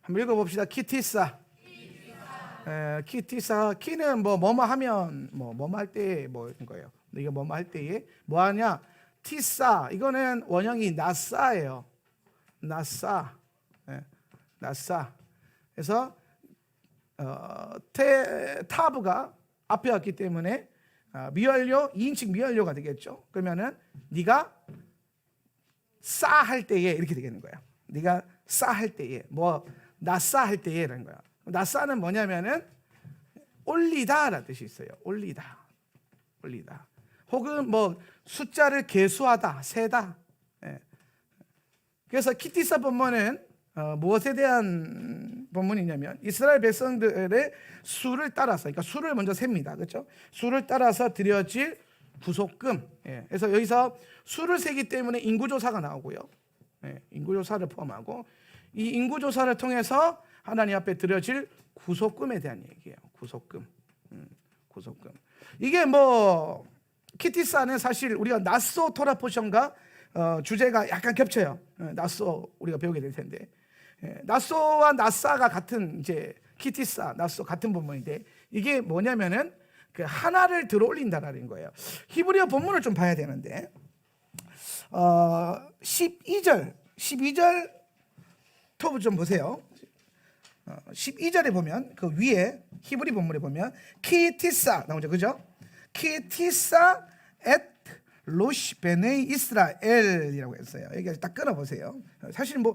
한번 읽어봅시다. 키티사. 키티사. 키는 뭐뭐 하면 뭐뭐 할 때 뭐 이런 거예요. 이게 뭐뭐 할 때에 뭐 하냐? 티사. 이거는 원형이 나사예요. 나사. 나사. 그래서 타브가 앞에 왔기 때문에 미완료, 2인칭 미완료가 되겠죠. 그러면은 네가 싸 할 때에 이렇게 되겠는 거야. 네가 싸 할 때에 뭐 나싸 할 때에 라는 거야. 나싸는 뭐냐면은 올리다라는 뜻이 있어요. 올리다. 올리다. 혹은 뭐 숫자를 계수하다, 세다. 그래서 키티사 본문은 무엇에 대한 본문이냐면 이스라엘 백성들의 수를 따라서, 그러니까 수를 먼저 셉니다. 그렇죠? 수를 따라서 드려질 구속금. 그래서 여기서 수를 세기 때문에 인구조사가 나오고요. 인구조사를 포함하고 이 인구조사를 통해서 하나님 앞에 드려질 구속금에 대한 얘기예요. 구속금. 구속금. 이게 뭐 키티사는 사실 우리가 나소 토라 포션과 주제가 약간 겹쳐요. 나소 우리가 배우게 될 텐데. 나소와 나사가 같은 이제 키티사, 나소 같은 본문인데 이게 뭐냐면은 그 하나를 들어 올린다라는 거예요. 히브리어 본문을 좀 봐야 되는데 12절 토브 좀 보세요. 12절에 보면 그 위에 히브리 본문에 보면 키티사 나오죠, 그죠? 키티사 앳 로시 베네이 이스라엘이라고 했어요. 여기 딱 끊어보세요. 사실 뭐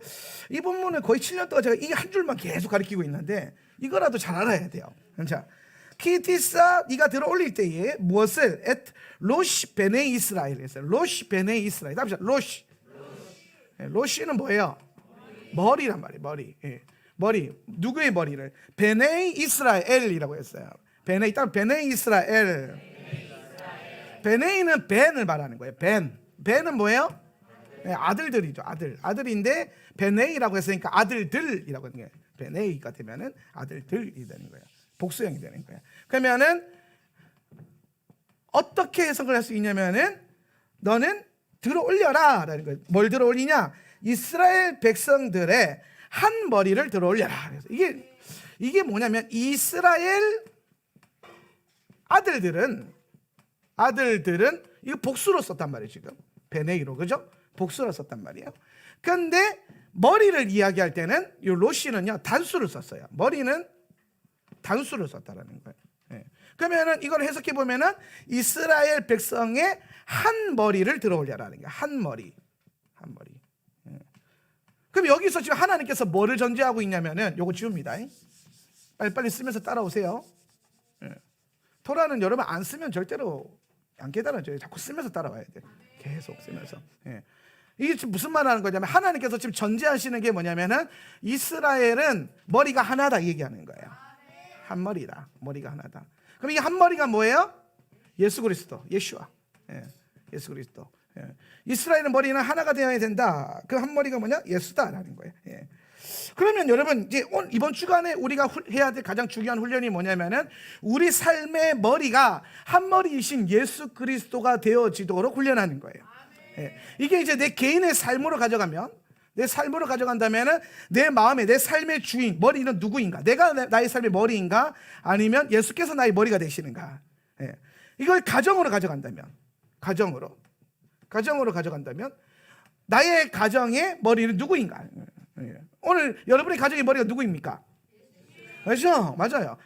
이 본문을 거의 7년 동안 제가 이 한 줄만 계속 가르치고 있는데 이거라도 잘 알아야 돼요. 자, 키티사 네가 들어 올릴 때에 무엇을 앳 로시 베네이 이스라엘 했어요. 로시 베네이 이스라엘. 다음 로시. 로시는 뭐예요? 머리란 말이에요. 머리. 머리. 누구의 머리를? 베네이 이스라엘이라고 했어요. 베네이 딱 베네이 이스라엘. 베네이는 벤을 말하는 거예요. 벤은 뭐예요? 아들들이죠. 아들인데 베네이라고 했으니까 아들들이라고 하는 거예요. 베네이가 되면은 아들들이 되는 거예요. 복수형이 되는 거예요. 그러면은 어떻게 해석을 할 수 있냐면은 너는 들어 올려라라는 거예요. 뭘 들어 올리냐? 이스라엘 백성들의 한 머리를 들어 올려라. 그래서 이게 뭐냐면 이스라엘 아들들은 이거 복수로 썼단 말이에요. 지금 베네이로, 그죠? 복수로 썼단 말이에요. 그런데 머리를 이야기할 때는 이 로시는요 단수를 썼어요. 머리는 단수를 썼다라는 거예요. 그러면은 이걸 해석해 보면은 이스라엘 백성의 한 머리를 들어 올려라는 거예요. 한 머리. 그럼 여기서 지금 하나님께서 뭐를 전제하고 있냐면은 요거 지웁니다. 빨리 쓰면서 따라오세요. 토라는 여러분 안 쓰면 절대로 안 깨달아져요. 자꾸 쓰면서 따라와야 돼. 계속 쓰면서. 이게 지금 무슨 말 하는 거냐면 하나님께서 지금 전제하시는 게 뭐냐면은 이스라엘은 머리가 하나다 얘기하는 거예요. 한 머리다. 머리가 하나다. 그럼 이 한 머리가 뭐예요? 예수 그리스도, 예수와. 예수 그리스도. 이스라엘의 머리는 하나가 되어야 된다. 그 한 머리가 뭐냐? 예수다라는 거예요. 그러면 여러분 이제 이번 주간에 우리가 해야 될 가장 중요한 훈련이 뭐냐면은 우리 삶의 머리가 한 머리이신 예수 그리스도가 되어지도록 훈련하는 거예요. 이게 이제 내 개인의 삶으로 가져가면, 내 삶으로 가져간다면은 내 마음에 내 삶의 주인 머리는 누구인가? 내가 나의 삶의 머리인가? 아니면 예수께서 나의 머리가 되시는가? 이걸 가정으로 가져간다면, 가정으로 가져간다면 나의 가정의 머리는 누구인가? 오늘 여러분의 가정의 머리가 누구입니까? 그렇죠? 맞아요.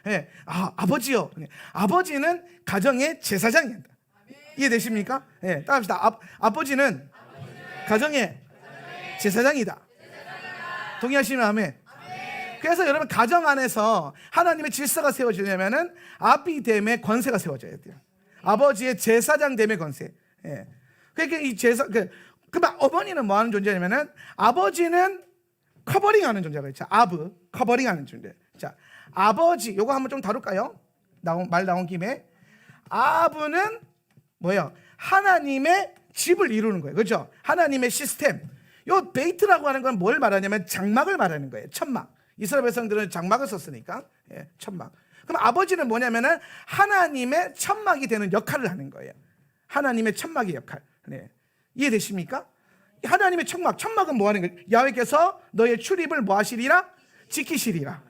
아버지요. 아버지는 가정의 제사장입니다. 이해되십니까? 따라합시다. 아버지는 가정의 제사장이다. 동의하시면 아멘. 그래서 여러분 가정 안에서 하나님의 질서가 세워지려면은 아비됨의 권세가 세워져야 돼요. 아버지의 제사장됨의 권세. 그러니까 이 제사 그럼 어머니는 뭐 하는 존재냐면은 아버지는 커버링하는 존재가 있죠. 커버링하는 존재. 자, 아버지 요거 한번 좀 다룰까요? 말 나온 김에 아브는 뭐예요? 하나님의 집을 이루는 거예요. 그렇죠? 하나님의 시스템. 요 베이트라고 하는 건 뭘 말하냐면 장막을 말하는 거예요. 천막. 이스라엘 백성들은 장막을 썼으니까 천막. 그럼 아버지는 뭐냐면은 하나님의 천막이 되는 역할을 하는 거예요. 하나님의 천막의 역할. 이해되십니까? 하나님의 천막은 뭐 하는 거예요? 야훼께서 너의 출입을 뭐 하시리라? 지키시리라.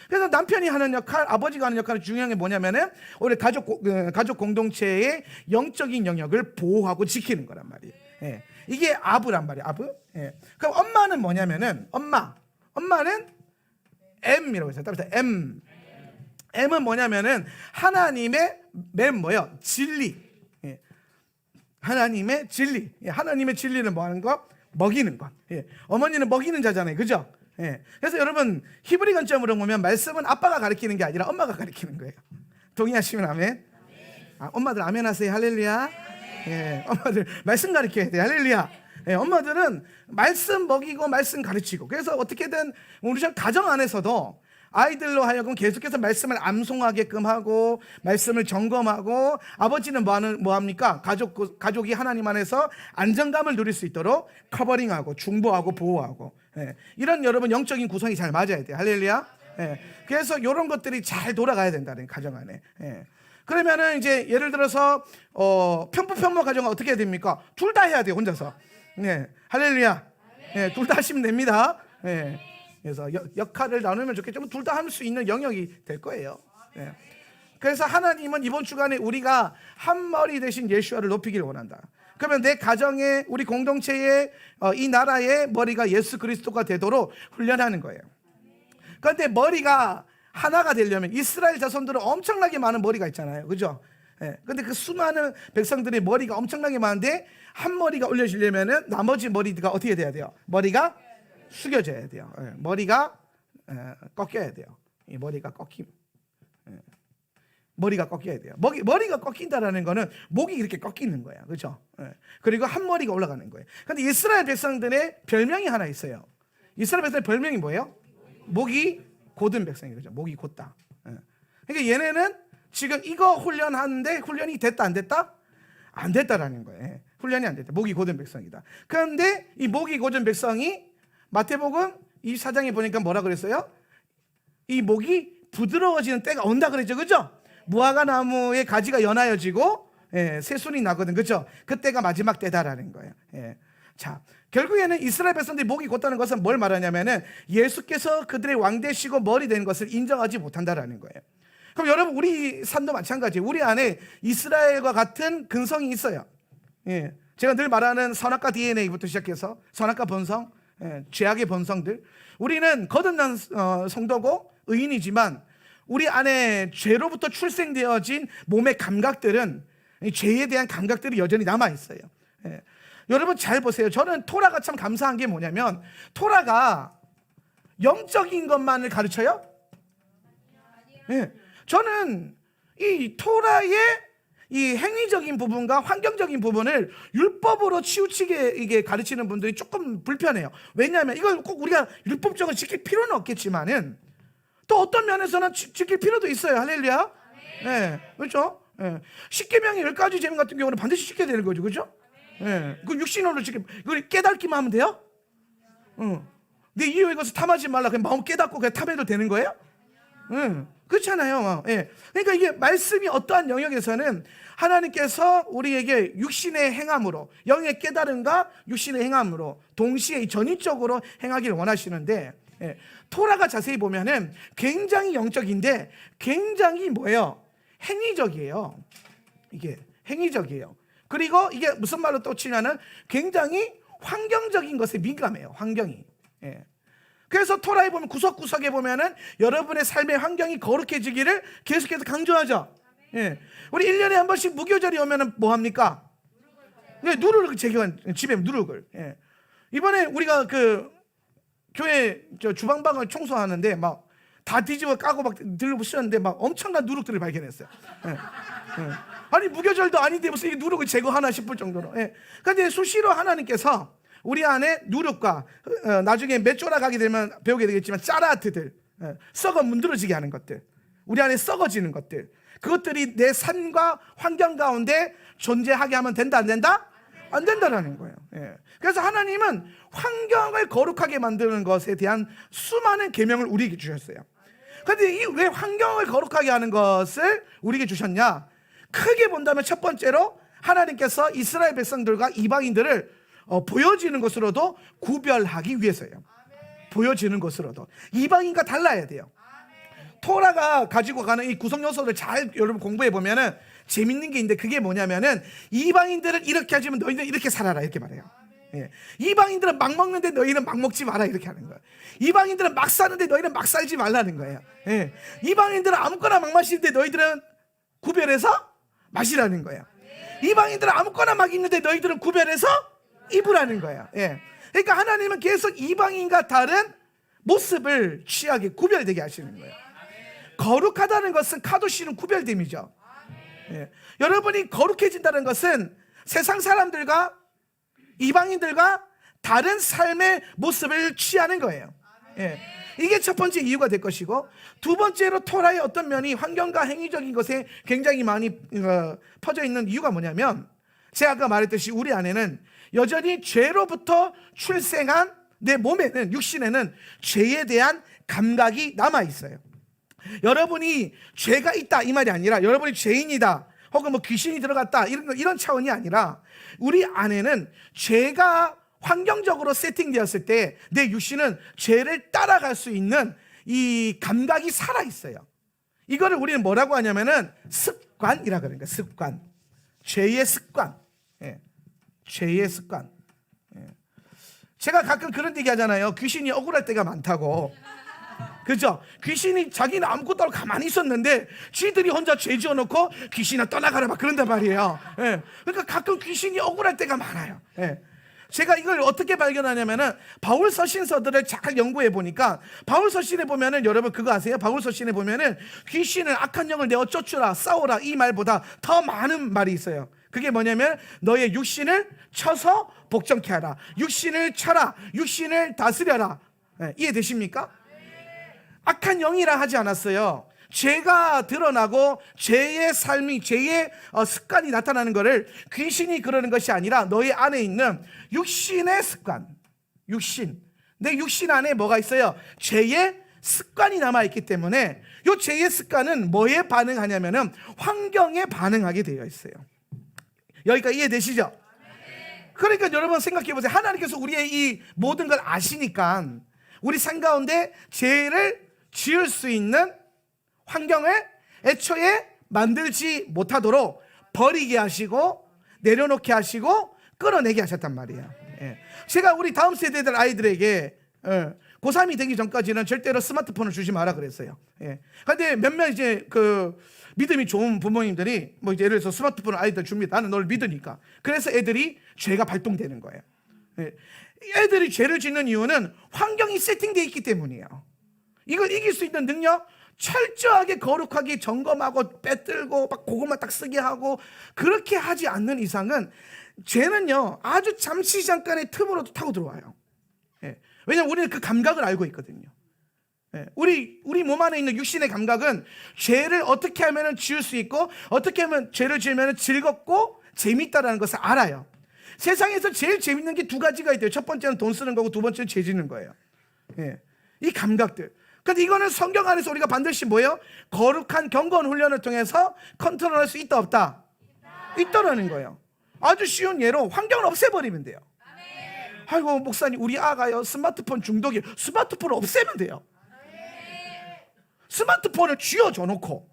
그래서 남편이 하는 역할, 아버지가 하는 역할이 중요한 게 뭐냐면은 우리 가족 공동체의 영적인 영역을 보호하고 지키는 거란 말이에요. 이게 아부란 말이에요. 아부. 그럼 엄마는 뭐냐면은 엄마는 M이라고 했어요. 따라서 M은 뭐냐면은 하나님의 뭐요? 진리. 하나님의 진리. 하나님의 진리는 뭐 하는 거? 먹이는 것. 어머니는 먹이는 자잖아요. 그죠? 그래서 여러분 히브리 관점으로 보면 말씀은 아빠가 가르치는 게 아니라 엄마가 가르치는 거예요. 동의하시면 아멘. 엄마들 아멘 하세요. 할렐루야. 엄마들 말씀 가르쳐야 돼요. 할렐루야. 엄마들은 말씀 먹이고 말씀 가르치고, 그래서 어떻게든 우리 가정 안에서도 아이들로 하여금 계속해서 말씀을 암송하게끔 하고 말씀을 점검하고, 아버지는 뭐합니까? 가족이 하나님 안에서 안정감을 누릴 수 있도록 커버링하고 중보하고 보호하고, 이런 여러분 영적인 구성이 잘 맞아야 돼요. 할렐루야. 그래서 이런 것들이 잘 돌아가야 된다는 가정 안에. 그러면은 이제 예를 들어서 편부편모 가정은 어떻게 해야 됩니까? 둘 다 해야 돼요. 혼자서. 할렐루야. 둘 다 하시면 됩니다. 그래서 역할을 나누면 좋겠지만 둘 다 할 수 있는 영역이 될 거예요. 그래서 하나님은 이번 주간에 우리가 한 머리 대신 예수와를 높이기를 원한다. 그러면 내 가정에, 우리 공동체에, 이 나라의 머리가 예수 그리스도가 되도록 훈련하는 거예요. 그런데 머리가 하나가 되려면 이스라엘 자손들은 엄청나게 많은 머리가 있잖아요. 그죠? 근데 그 수많은 백성들의 머리가 엄청나게 많은데 한 머리가 올려지려면은 나머지 머리가 어떻게 돼야 돼요? 머리가 숙여져야 돼요. 머리가 꺾여야 돼요. 이 머리가 머리가 꺾여야 돼요. 머리가 꺾인다라는 거는 목이 이렇게 꺾이는 거야. 그렇죠? 그리고 한 머리가 올라가는 거예요. 근데 이스라엘 백성들의 별명이 하나 있어요. 이스라엘 백성의 별명이 뭐예요? 목이 곧은 백성이, 그죠? 목이 곧다. 그러니까 얘네는 지금 이거 훈련하는데 훈련이 됐다 안 됐다? 안 됐다라는 거예요. 훈련이 안 됐다. 목이 곧은 백성이다. 그런데 이 목이 곧은 백성이 마태복음 24장에 보니까 뭐라 그랬어요? 이 목이 부드러워지는 때가 온다 그랬죠. 그죠? 무화과 나무의 가지가 연하여지고 새순이 나거든. 그죠? 그때가 마지막 때다라는 거예요. 자, 결국에는 이스라엘 백성들이 목이 곧다는 것은 뭘 말하냐면은 예수께서 그들의 왕 되시고 머리 된 것을 인정하지 못한다라는 거예요. 그럼 여러분 우리 삶도 마찬가지예요. 우리 안에 이스라엘과 같은 근성이 있어요. 제가 늘 말하는 선악과 DNA부터 시작해서 선악과 본성, 죄악의 본성들. 우리는 거듭난 성도고 의인이지만 우리 안에 죄로부터 출생되어진 몸의 감각들은, 죄에 대한 감각들이 여전히 남아있어요. 여러분 잘 보세요. 저는 토라가 참 감사한 게 뭐냐면, 토라가 영적인 것만을 가르쳐요? 저는 이 토라의 이 행위적인 부분과 환경적인 부분을 율법으로 치우치게 이게 가르치는 분들이 조금 불편해요. 왜냐하면 이걸 꼭 우리가 율법적으로 지킬 필요는 없겠지만은 또 어떤 면에서는 지킬 필요도 있어요. 할렐루야. 그렇죠? 십계명의 10가지 죄명 같은 경우는 반드시 지켜야 되는 거죠. 그렇죠? 그 육신으로 그걸 깨닫기만 하면 돼요? 내 이유에 것을 탐하지 말라. 그냥 마음 깨닫고 그냥 탐해도 되는 거예요? 그렇잖아요. 그러니까 이게 말씀이 어떠한 영역에서는 하나님께서 우리에게 육신의 행함으로, 영의 깨달음과 육신의 행함으로 동시에 전인적으로 행하기를 원하시는데, 토라가 자세히 보면은 굉장히 영적인데 굉장히 뭐예요? 행위적이에요. 이게 행위적이에요. 그리고 이게 무슨 말로 또 치냐면 굉장히 환경적인 것에 민감해요. 환경이. 그래서 토라에 보면 구석구석에 보면은 여러분의 삶의 환경이 거룩해지기를 계속해서 강조하죠. 우리 1년에 한 번씩 무교절이 오면은 뭐 합니까? 누룩을 집에 누룩을. 이번에 우리가 그 교회 주방방을 청소하는데 막 다 뒤집어 까고 막 들고 쓰는데 막 엄청난 누룩들을 발견했어요. 아니 무교절도 아닌데 무슨 이 누룩을 제거하나 싶을 정도로. 그런데 수시로 하나님께서 우리 안에 누룩과 나중에 맷조라 가게 되면 배우게 되겠지만 짜라트들, 썩어 문드러지게 하는 것들, 우리 안에 썩어지는 것들, 그것들이 내 삶과 환경 가운데 존재하게 하면 된다 안 된다? 안 된다라는 거예요. 그래서 하나님은 환경을 거룩하게 만드는 것에 대한 수많은 계명을 우리에게 주셨어요. 그런데 왜 환경을 거룩하게 하는 것을 우리에게 주셨냐? 크게 본다면 첫 번째로 하나님께서 이스라엘 백성들과 이방인들을 보여지는 것으로도 구별하기 위해서예요. 보여지는 것으로도 이방인과 달라야 돼요. 토라가 가지고 가는 이 구성 요소를 잘 여러분 공부해 보면은 재밌는 게 있는데, 그게 뭐냐면은 이방인들은 이렇게 하지만 너희는 이렇게 살아라, 이렇게 말해요. 예. 이방인들은 막 먹는데 너희는 막 먹지 마라, 이렇게 하는 거예요. 이방인들은 막 사는데 너희는 막 살지 말라는 거예요. 예. 이방인들은 아무거나 막 마시는데 너희들은 구별해서 마시라는 거예요. 이방인들은 아무거나 막 입는데 너희들은 구별해서 입으라는 거예요. 예. 그러니까 하나님은 계속 이방인과 다른 모습을 취하게 구별되게 하시는 거예요. 거룩하다는 것은 카도시는 구별됨이죠. 예. 여러분이 거룩해진다는 것은 세상 사람들과 이방인들과 다른 삶의 모습을 취하는 거예요. 예. 이게 첫 번째 이유가 될 것이고, 두 번째로 토라의 어떤 면이 환경과 행위적인 것에 굉장히 많이 퍼져 있는 이유가 뭐냐면, 제가 아까 말했듯이 우리 안에는 여전히 죄로부터 출생한 내 몸에는, 육신에는 죄에 대한 감각이 남아 있어요. 여러분이 죄가 있다 이 말이 아니라 여러분이 죄인이다 혹은 뭐 귀신이 들어갔다 이런 차원이 아니라, 우리 안에는 죄가 환경적으로 세팅되었을 때 내 육신은 죄를 따라갈 수 있는 이 감각이 살아 있어요. 이거를 우리는 뭐라고 하냐면은 습관이라 그러는 거예요. 습관, 죄의 습관. 예. 죄의 습관. 예. 제가 가끔 그런 얘기 하잖아요. 귀신이 억울할 때가 많다고. 그죠? 귀신이 자기는 아무것도 안 하고 가만히 있었는데 쥐들이 혼자 죄 지어놓고 귀신아 떠나가라 막 그런단 말이에요. 예. 그러니까 가끔 귀신이 억울할 때가 많아요. 예. 제가 이걸 어떻게 발견하냐면은 바울 서신서들을 잘 연구해 보니까, 바울 서신에 보면은 여러분 그거 아세요? 바울 서신에 보면은 귀신은 악한 영을 내어 쫓으라, 싸우라 이 말보다 더 많은 말이 있어요. 그게 뭐냐면 너의 육신을 쳐서 복종케 하라, 육신을 쳐라, 육신을 다스려라. 예. 이해되십니까? 악한 영이라 하지 않았어요. 죄가 드러나고 죄의 삶이, 죄의 습관이 나타나는 것을 귀신이 그러는 것이 아니라 너의 안에 있는 육신의 습관, 육신, 내 육신 안에 뭐가 있어요? 죄의 습관이 남아있기 때문에 이 죄의 습관은 뭐에 반응하냐면은 환경에 반응하게 되어 있어요. 여기까지 이해되시죠? 그러니까 여러분 생각해 보세요. 하나님께서 우리의 이 모든 걸 아시니까 우리 삶 가운데 죄를 지을 수 있는 환경을 애초에 만들지 못하도록 버리게 하시고 내려놓게 하시고 끌어내게 하셨단 말이에요. 예. 제가 우리 다음 세대들 아이들에게 고3이 되기 전까지는 절대로 스마트폰을 주지 마라 그랬어요. 예. 근데 몇몇 이제 그 믿음이 좋은 부모님들이 뭐 이제 예를 들어서 스마트폰을 아이들 줍니다. 나는 널 믿으니까. 그래서 애들이 죄가 발동되는 거예요. 예. 애들이 죄를 짓는 이유는 환경이 세팅되어 있기 때문이에요. 이걸 이길 수 있는 능력, 철저하게 거룩하게 점검하고 빼들고 막 그것만 딱 쓰게 하고 그렇게 하지 않는 이상은 죄는요 아주 잠시 잠깐의 틈으로도 타고 들어와요. 예. 왜냐하면 우리는 그 감각을 알고 있거든요. 예. 우리 몸 안에 있는 육신의 감각은 죄를 어떻게 하면 지을 수 있고 어떻게 하면 죄를 지으면 즐겁고 재밌다라는 것을 알아요. 세상에서 제일 재밌는 게 두 가지가 있대요. 첫 번째는 돈 쓰는 거고 두 번째는 죄 짓는 거예요. 예. 이 감각들. 근데 이거는 성경 안에서 우리가 반드시 뭐예요? 거룩한 경건 훈련을 통해서 컨트롤할 수 있다 없다? 있다라는 거예요. 아주 쉬운 예로 환경을 없애버리면 돼요. 아이고 목사님 우리 아가요 스마트폰 중독이에요. 스마트폰을 없애면 돼요. 스마트폰을 쥐어줘 놓고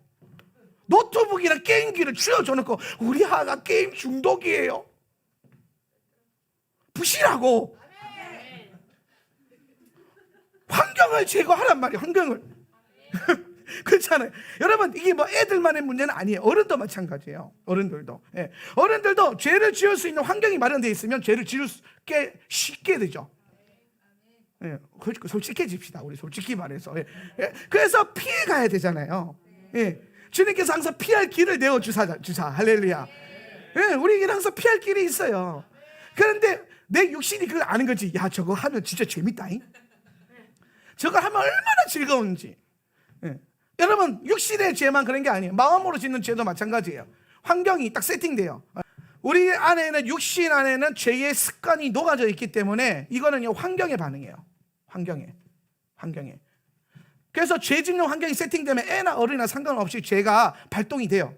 노트북이나 게임기를 쥐어줘 놓고 우리 아가 게임 중독이에요. 부시라고. 환경을 제거하란 말이에요. 환경을. 그렇잖아요. 여러분 이게 뭐 애들만의 문제는 아니에요. 어른도 마찬가지예요. 어른들도. 예. 어른들도 죄를 지을 수 있는 환경이 마련되어 있으면 죄를 지을 게 쉽게 되죠. 예. 솔직해집시다. 우리 솔직히 말해서. 예. 예. 그래서 피해 가야 되잖아요. 예. 주님께서 항상 피할 길을 내어 주사. 할렐루야. 예. 우리에게는 항상 피할 길이 있어요. 그런데 내 육신이 그걸 아는 거지. 야 저거 하면 진짜 재밌다잉. 저거 하면 얼마나 즐거운지. 예. 여러분 육신의 죄만 그런 게 아니에요. 마음으로 짓는 죄도 마찬가지예요. 환경이 딱 세팅돼요. 우리 안에는 육신 안에는 죄의 습관이 녹아져 있기 때문에 이거는요 환경의 반응이에요. 환경에. 그래서 죄 짓는 환경이 세팅되면 애나 어른이나 상관없이 죄가 발동이 돼요.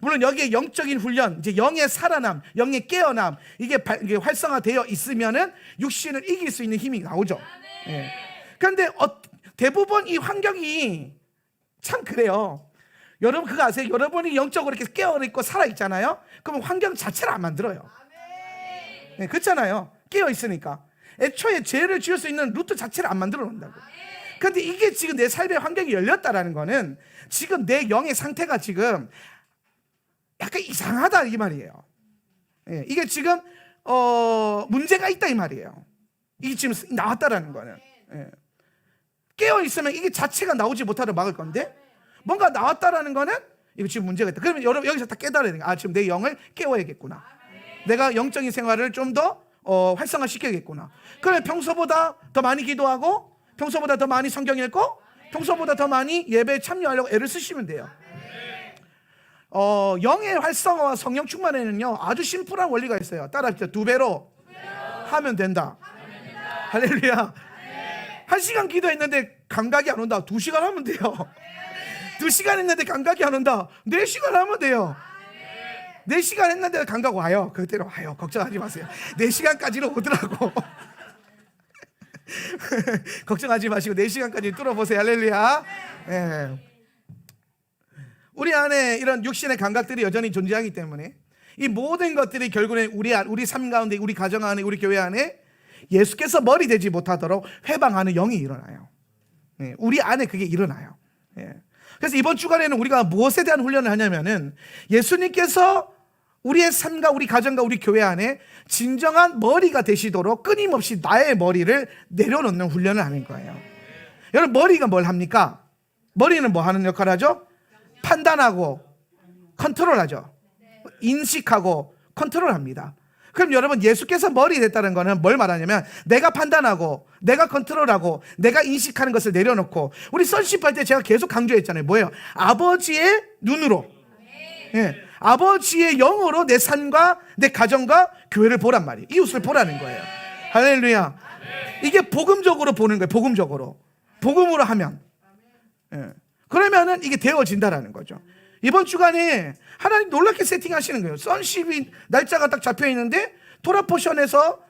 물론 여기에 영적인 훈련, 이제 영의 살아남, 영의 깨어남 이게 활성화되어 있으면은 육신을 이길 수 있는 힘이 나오죠. 예. 그런데 대부분 이 환경이 참 그래요. 여러분 그거 아세요? 여러분이 영적으로 이렇게 깨어있고 살아있잖아요. 그러면 환경 자체를 안 만들어요. 네, 그렇잖아요. 깨어있으니까 애초에 죄를 지을 수 있는 루트 자체를 안 만들어 놓는다고. 그런데 이게 지금 내 삶의 환경이 열렸다라는 거는 지금 내 영의 상태가 지금 약간 이상하다 이 말이에요. 예, 이게 지금 문제가 있다 이 말이에요. 이게 지금 나왔다라는 거는. 예. 깨어 있으면 이게 자체가 나오지 못하도록 막을 건데 뭔가 나왔다라는 거는 이거 지금 문제가 있다. 그러면 여러분 여기서 다 깨달아야 되는 거야. 아, 지금 내 영을 깨워야겠구나. 내가 영적인 생활을 좀 더 활성화시켜야겠구나. 그러면 평소보다 더 많이 기도하고 평소보다 더 많이 성경 읽고 평소보다 더 많이 예배에 참여하려고 애를 쓰시면 돼요. 영의 활성화와 성령 충만에는요 아주 심플한 원리가 있어요. 따라합시다. 2배로 하면 된다. 할렐루야. 1시간 기도했는데 감각이 안 온다. 2시간 하면 돼요. 2시간 했는데 감각이 안 온다. 4시간 하면 돼요. 4시간 했는데 감각 와요. 그대로 와요. 걱정하지 마세요. 4시간까지는 오더라고. 걱정하지 마시고 4시간까지 뚫어보세요. 할렐루야. 네. 우리 안에 이런 육신의 감각들이 여전히 존재하기 때문에 이 모든 것들이 결국엔 우리 삶 가운데, 우리 가정 안에, 우리 교회 안에 예수께서 머리 되지 못하도록 회방하는 영이 일어나요. 네, 우리 안에 그게 일어나요. 네. 그래서 이번 주간에는 우리가 무엇에 대한 훈련을 하냐면은 예수님께서 우리의 삶과 우리 가정과 우리 교회 안에 진정한 머리가 되시도록 끊임없이 나의 머리를 내려놓는 훈련을 하는 거예요. 여러분 머리가 뭘 합니까? 머리는 뭐 하는 역할을 하죠? 판단하고 컨트롤하죠. 인식하고 컨트롤합니다. 그럼 여러분 예수께서 머리 됐다는 거는 뭘 말하냐면 내가 판단하고 내가 컨트롤하고 내가 인식하는 것을 내려놓고 우리 선십 할 때 제가 계속 강조했잖아요. 뭐예요? 아버지의 눈으로, 예, 아버지의 영으로 내 삶과 내 가정과 교회를 보란 말이에요. 이웃을 보라는 거예요. 할렐루야. 이게 복음적으로 보는 거예요. 복음으로 하면, 예. 그러면은 이게 되어진다라는 거죠. 이번 주간에 하나님 놀랍게 세팅하시는 거예요. 선십이 날짜가 딱 잡혀 있는데 토라 포션에서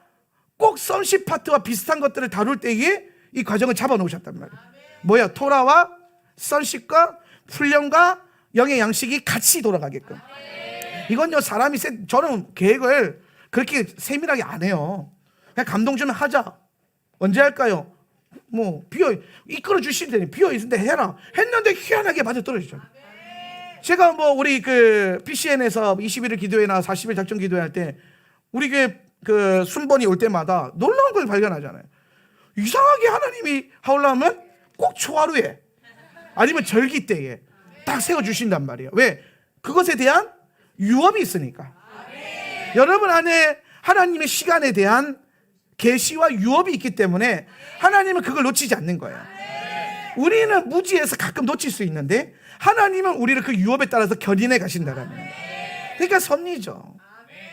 꼭 선십 파트와 비슷한 것들을 다룰 때에 이 과정을 잡아 놓으셨단 말이에요. 뭐야? 토라와 선십과 훈련과 영의 양식이 같이 돌아가게끔. 이건요 사람이 저는 계획을 그렇게 세밀하게 안 해요. 그냥 감동 좀 하자. 언제 할까요? 뭐 이끌어 주시더니 비어 있는데 해라. 했는데 희한하게 맞아 떨어지죠. 제가 뭐 우리 그 PCN에서 20일을 기도회나 40일 작전 기도회 할 때 우리 교회 그 순번이 올 때마다 놀라운 걸 발견하잖아요. 이상하게 하나님이 하려면 꼭 초하루에 아니면 절기 때에 딱 세워 주신단 말이에요. 왜? 그것에 대한 유업이 있으니까. 여러분 안에 하나님의 시간에 대한 계시와 유업이 있기 때문에 하나님은 그걸 놓치지 않는 거예요. 우리는 무지해서 가끔 놓칠 수 있는데 하나님은 우리를 그 유업에 따라서 견인해 가신다라는 거예요. 그러니까 섭리죠.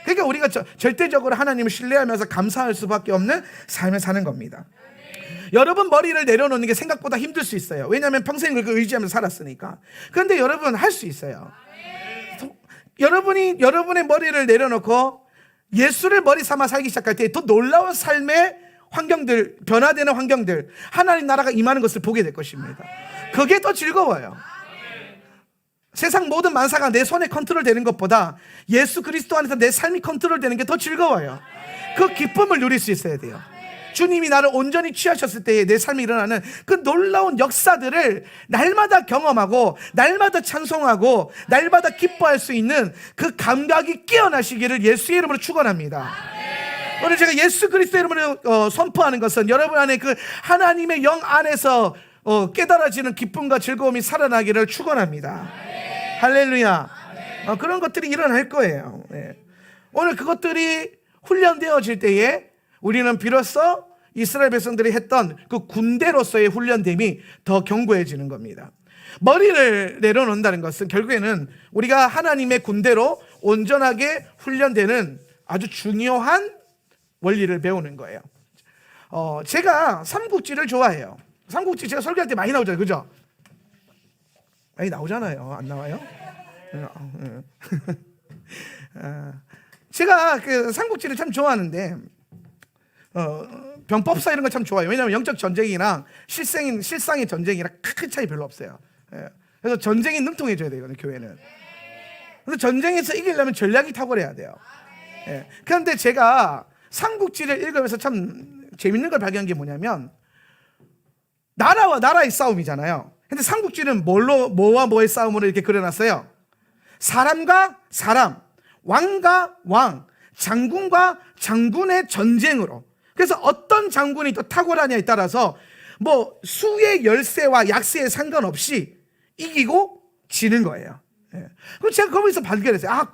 그러니까 우리가 절대적으로 하나님을 신뢰하면서 감사할 수밖에 없는 삶을 사는 겁니다. 여러분 머리를 내려놓는 게 생각보다 힘들 수 있어요. 왜냐하면 평생 그걸 의지하면서 살았으니까. 그런데 여러분 할 수 있어요. 여러분의 머리를 내려놓고 예수를 머리 삼아 살기 시작할 때 더 놀라운 삶의 환경들, 변화되는 환경들, 하나님 나라가 임하는 것을 보게 될 것입니다. 그게 더 즐거워요. 세상 모든 만사가 내 손에 컨트롤되는 것보다 예수 그리스도 안에서 내 삶이 컨트롤되는 게 더 즐거워요. 그 기쁨을 누릴 수 있어야 돼요. 주님이 나를 온전히 취하셨을 때에 내 삶이 일어나는 그 놀라운 역사들을 날마다 경험하고 날마다 찬송하고 날마다 기뻐할 수 있는 그 감각이 깨어나시기를 예수의 이름으로 축원합니다. 오늘 제가 예수 그리스도의 이름으로 선포하는 것은 여러분 안에 그 하나님의 영 안에서 깨달아지는 기쁨과 즐거움이 살아나기를 축원합니다. 할렐루야. 그런 것들이 일어날 거예요. 네. 오늘 그것들이 훈련되어질 때에 우리는 비로소 이스라엘 백성들이 했던 그 군대로서의 훈련됨이 더 견고해지는 겁니다. 머리를 내려놓는다는 것은 결국에는 우리가 하나님의 군대로 온전하게 훈련되는 아주 중요한 원리를 배우는 거예요. 제가 삼국지를 좋아해요. 삼국지 제가 설교할 때 많이 나오잖아요. 그죠? 많이 나오잖아요. 안 나와요? 제가 그 삼국지를 참 좋아하는데 병법사 이런 거 참 좋아요. 왜냐하면 영적 전쟁이랑 실상의 전쟁이랑 큰 차이 별로 없어요. 예. 그래서 전쟁이 능통해져야 돼요, 교회는. 그래서 전쟁에서 이기려면 전략이 탁월해야 돼요. 예. 그런데 제가 삼국지를 읽으면서 참 재밌는 걸 발견한 게 뭐냐면, 나라와 나라의 싸움이잖아요. 근데 삼국지는 뭐와 뭐의 싸움으로 이렇게 그려놨어요? 사람과 사람, 왕과 왕, 장군과 장군의 전쟁으로. 그래서 어떤 장군이 더 탁월하냐에 따라서 뭐 수의 열세와 약세에 상관없이 이기고 지는 거예요. 예. 그럼 제가 거기서 발견했어요. 아,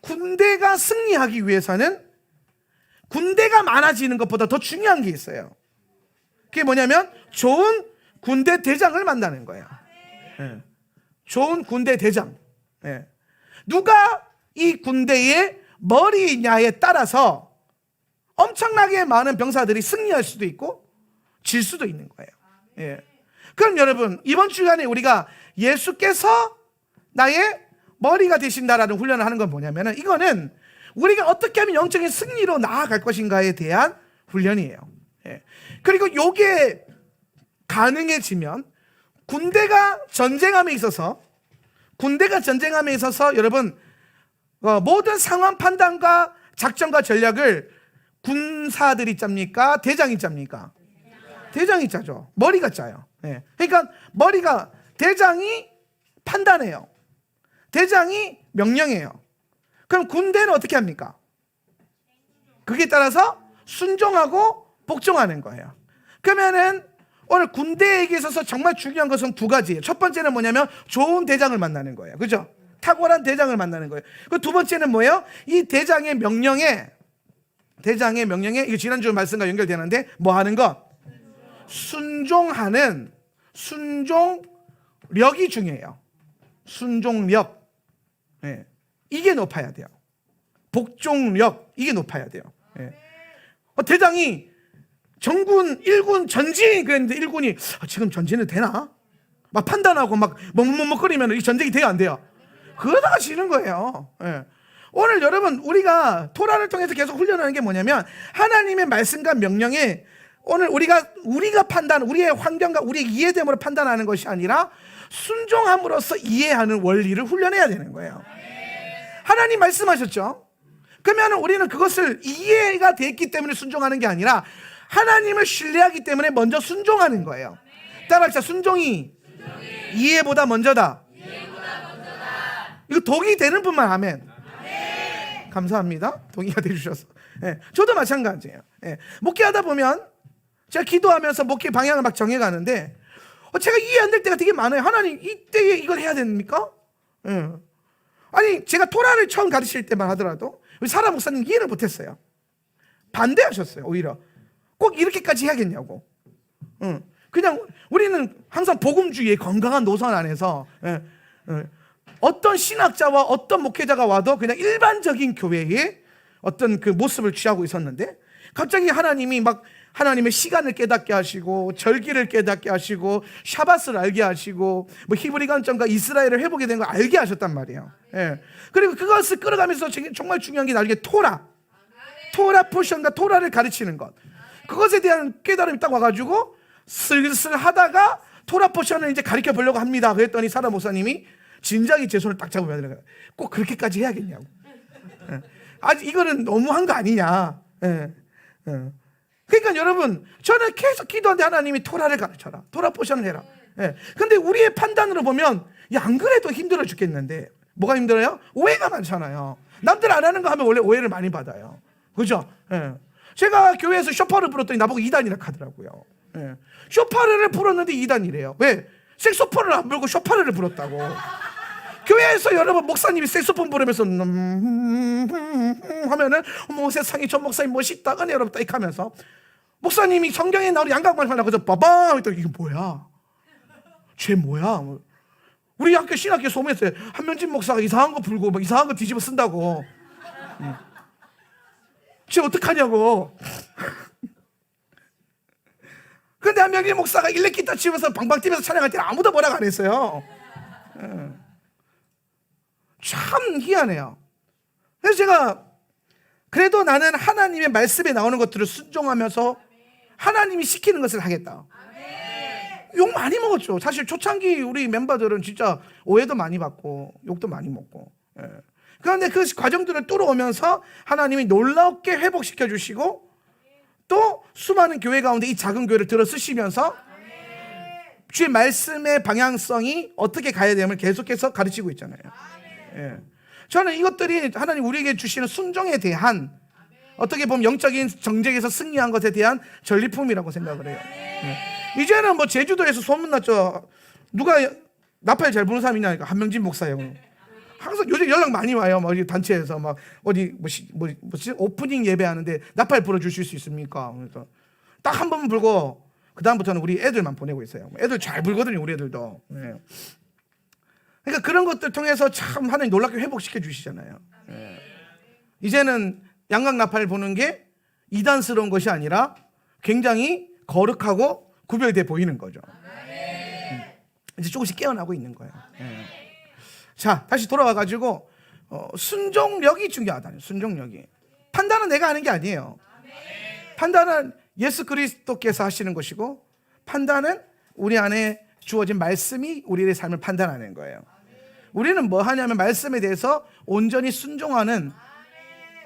군대가 승리하기 위해서는 군대가 많아지는 것보다 더 중요한 게 있어요. 그게 뭐냐면 좋은 군대 대장을 만나는 거예요. 예. 좋은 군대 대장. 예. 누가 이 군대의 머리냐에 따라서 엄청나게 많은 병사들이 승리할 수도 있고 질 수도 있는 거예요. 예. 그럼 여러분, 이번 주간에 우리가 예수께서 나의 머리가 되신다라는 훈련을 하는 건 뭐냐면, 이거는 우리가 어떻게 하면 영적인 승리로 나아갈 것인가에 대한 훈련이에요. 예. 그리고 요게 가능해지면 군대가 전쟁함에 있어서 여러분, 모든 상황 판단과 작전과 전략을 군사들이 짭니까? 대장이 짭니까? 대장이 짜죠. 머리가 짜요. 예. 그러니까 대장이 판단해요. 대장이 명령해요. 그럼 군대는 어떻게 합니까? 그게 따라서 순종하고 복종하는 거예요. 그러면은 오늘 군대에게 있어서 정말 중요한 것은 두 가지예요. 첫 번째는 뭐냐면 좋은 대장을 만나는 거예요. 그죠? 탁월한 대장을 만나는 거예요. 그 두 번째는 뭐예요? 이 대장의 명령에, 이거 지난주 말씀과 연결되는데 뭐 하는 것? 순종하는 순종력이 중요해요. 순종력. 예. 이게 높아야 돼요. 복종력, 이게 높아야 돼요. 예. 대장이 정군 1군 전진 그랬는데 1군이 지금 전진은 되나? 막 판단하고 막 먹먹먹거리면 이 전쟁이 돼요, 안 돼요? 그러다가 지는 거예요. 예. 오늘 여러분, 우리가 토라를 통해서 계속 훈련하는 게 뭐냐면, 하나님의 말씀과 명령에 오늘 우리가 판단, 우리의 환경과 우리의 이해됨으로 판단하는 것이 아니라 순종함으로써 이해하는 원리를 훈련해야 되는 거예요. 하나님 말씀하셨죠? 그러면 우리는 그것을 이해가 됐기 때문에 순종하는 게 아니라 하나님을 신뢰하기 때문에 먼저 순종하는 거예요. 따라합시다. 순종이 이해보다 먼저다. 이거 동의 되는 분만 아멘. 감사합니다. 동의가 되주셔서. 예, 저도 마찬가지예요. 예, 목회하다 보면 제가 기도하면서 목회 방향을 막 정해가는데 제가 이해 안 될 때가 되게 많아요. 하나님, 이때에 이걸 해야 됩니까? 예. 아니, 제가 토라를 처음 가르칠 때만 하더라도 우리 사라 목사님 이해를 못했어요. 반대하셨어요. 오히려 꼭 이렇게까지 해야겠냐고. 그냥 우리는 항상 복음주의의 건강한 노선 안에서 어떤 신학자와 어떤 목회자가 와도 그냥 일반적인 교회의 어떤 그 모습을 취하고 있었는데, 갑자기 하나님이 막 하나님의 시간을 깨닫게 하시고 절기를 깨닫게 하시고 샤밧을 알게 하시고 뭐 히브리 관점과 이스라엘을 회복이 된 걸 알게 하셨단 말이에요. 예. 그리고 그것을 끌어가면서 정말 중요한 게 나중에 토라 포션과 토라를 가르치는 것, 그것에 대한 깨달음이 딱 와가지고 슬슬 하다가 토라 포션을 이제 가르쳐 보려고 합니다. 그랬더니 사라 목사님이 진작에 제 손을 딱 잡으면 되는 거예요. 꼭 그렇게까지 해야겠냐고. 예. 아직 이거는 너무한 거 아니냐. 예. 예. 그러니까 여러분, 저는 계속 기도하는데 하나님이 토라를 가르쳐라, 토라 포션을 해라. 예. 근데 우리의 판단으로 보면 안 그래도 힘들어 죽겠는데, 뭐가 힘들어요? 오해가 많잖아요. 남들 안 하는 거 하면 원래 오해를 많이 받아요. 그죠? 예. 제가 교회에서 쇼파를 불었더니 나보고 2단이라 하더라고요. 예. 쇼파를 불었는데 2단이래요. 왜? 색소폰을 안 불고 쇼파를 불었다고. 교회에서 여러분, 목사님이 색소폰 부르면서 하면은 어머 세상에 저 목사님 멋있다, 은혜롭다 이렇게 하면서, 목사님이 성경에 나오는 양각만 하려고 해서 빠밤 했더니 이게 뭐야? 쟤 뭐야? 우리 학교 신학교 소문했어요. 한명진 목사가 이상한 거 불고 막 이상한 거 뒤집어 쓴다고. 쟤 어떡하냐고. 근데 한명진 목사가 일렉 기타 치면서 방방 뛰면서 찬양할 때는 아무도 뭐라고 안 했어요. 참 희한해요. 그래서 제가 그래도 나는 하나님의 말씀에 나오는 것들을 순종하면서 하나님이 시키는 것을 하겠다. 욕 많이 먹었죠. 사실 초창기 우리 멤버들은 진짜 오해도 많이 받고 욕도 많이 먹고. 그런데 그 과정들을 뚫어오면서 하나님이 놀랍게 회복시켜 주시고 또 수많은 교회 가운데 이 작은 교회를 들어 쓰시면서 주의 말씀의 방향성이 어떻게 가야 됨을 계속해서 가르치고 있잖아요. 저는 이것들이 하나님 우리에게 주시는 순종에 대한 어떻게 보면 영적인 정쟁에서 승리한 것에 대한 전리품이라고 생각을 해요. 이제는 뭐 제주도에서 소문났죠. 누가 나팔 잘 부는 사람이 있냐니까 한명진 목사예요. 항상 요즘 연락 많이 와요. 막 단체에서 막 어디 뭐지 오프닝 예배하는데 나팔 불어주실 수 있습니까? 그래서 딱 한 번 불고 그 다음부터는 우리 애들만 보내고 있어요. 애들 잘 불거든요, 우리 애들도. 그러니까 그런 것들 통해서 참 하나님 놀랍게 회복시켜 주시잖아요. 이제는 양각 나팔 보는 게 이단스러운 것이 아니라 굉장히 거룩하고 구별돼 보이는 거죠. 이제 조금씩 깨어나고 있는 거예요. 자, 다시 돌아와 가지고 순종력이 중요하다는. 순종력이. 판단은 내가 하는 게 아니에요. 판단은 예수 그리스도께서 하시는 것이고, 판단은 우리 안에 주어진 말씀이 우리의 삶을 판단하는 거예요. 우리는 뭐 하냐면 말씀에 대해서 온전히 순종하는,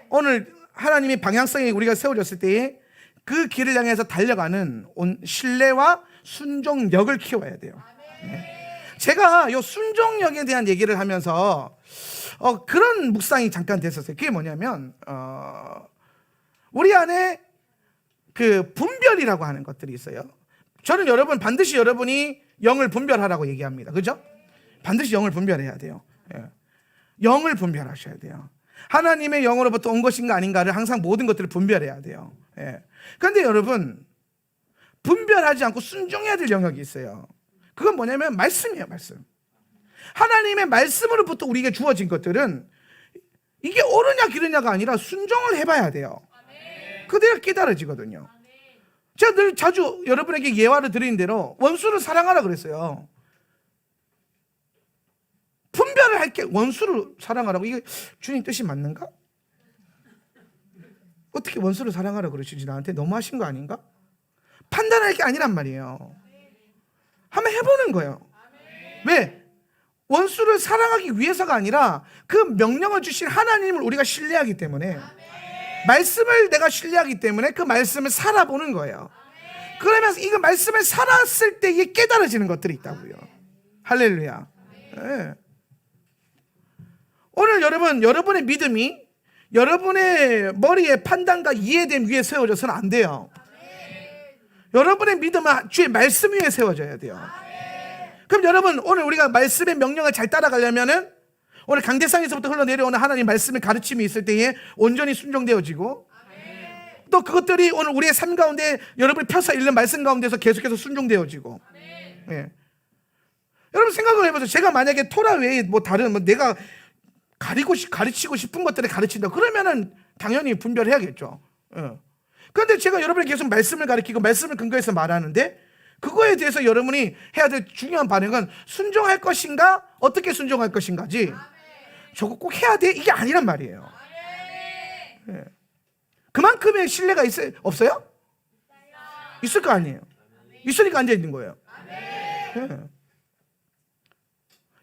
오늘 하나님의 방향성이 우리가 세워졌을 때에 그 길을 향해서 달려가는 신뢰와 순종력을 키워야 돼요. 제가 이 순종력에 대한 얘기를 하면서 그런 묵상이 잠깐 됐었어요. 그게 뭐냐면 우리 안에 그 분별이라고 하는 것들이 있어요. 저는 반드시 여러분이 영을 분별하라고 얘기합니다. 그죠? 반드시 영을 분별해야 돼요. 영을 분별하셔야 돼요. 하나님의 영으로부터 온 것인가 아닌가를 항상 모든 것들을 분별해야 돼요. 그런데 여러분, 분별하지 않고 순종해야 될 영역이 있어요. 그건 뭐냐면 말씀이에요. 말씀. 하나님의 말씀으로부터 우리에게 주어진 것들은 이게 옳으냐 기르냐가 아니라 순종을 해봐야 돼요. 그대로 깨달아지거든요. 제가 늘 자주 여러분에게 예화를 드리는 대로 원수를 사랑하라 그랬어요. 분별을 할게. 원수를 사랑하라고, 이게 주님 뜻이 맞는가? 어떻게 원수를 사랑하라 그러시지? 나한테 너무하신 거 아닌가? 판단할 게 아니란 말이에요. 한번 해보는 거예요. 왜? 원수를 사랑하기 위해서가 아니라 그 명령을 주신 하나님을 우리가 신뢰하기 때문에, 말씀을 내가 신뢰하기 때문에 그 말씀을 살아보는 거예요. 그러면서 이거 말씀을 살았을 때 이게 깨달아지는 것들이 있다고요. 할렐루야. 네. 오늘 여러분의 믿음이 여러분의 머리에 판단과 이해됨 위에 세워져서는 안 돼요. 여러분의 믿음은 주의 말씀 위에 세워져야 돼요. 그럼 여러분, 오늘 우리가 말씀의 명령을 잘 따라가려면은 오늘 강대상에서부터 흘러내려오는 하나님 말씀의 가르침이 있을 때에 온전히 순종되어지고, 또 그것들이 오늘 우리의 삶 가운데 여러분이 펴서 읽는 말씀 가운데서 계속해서 순종되어지고. 여러분 생각을 해보세요. 제가 만약에 토라 외에 다른 내가 가르치고 싶은 것들을 가르친다 그러면은 당연히 분별해야겠죠. 그런데 제가 여러분에게 계속 말씀을 가르치고 말씀을 근거해서 말하는데, 그거에 대해서 여러분이 해야 될 중요한 반응은 순종할 것인가, 어떻게 순종할 것인가지, 저거 꼭 해야 돼, 이게 아니란 말이에요. 그만큼의 신뢰가 없어요? 있을 거 아니에요. 있으니까 앉아있는 거예요.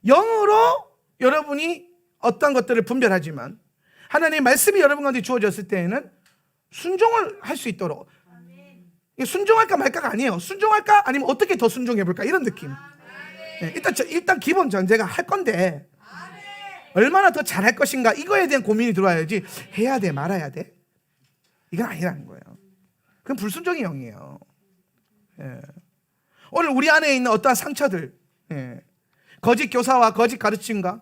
영으로 여러분이 어떤 것들을 분별하지만 하나님의 말씀이 여러분 가운데 주어졌을 때에는 순종을 할 수 있도록, 순종할까 말까가 아니에요. 순종할까 아니면 어떻게 더 순종해볼까, 이런 느낌. 일단 기본 전제가 할 건데 얼마나 더 잘할 것인가, 이거에 대한 고민이 들어와야지 해야 돼 말아야 돼 이건 아니라는 거예요. 그건 불순종의 영이에요. 오늘 우리 안에 있는 어떠한 상처들, 거짓 교사와 거짓 가르침과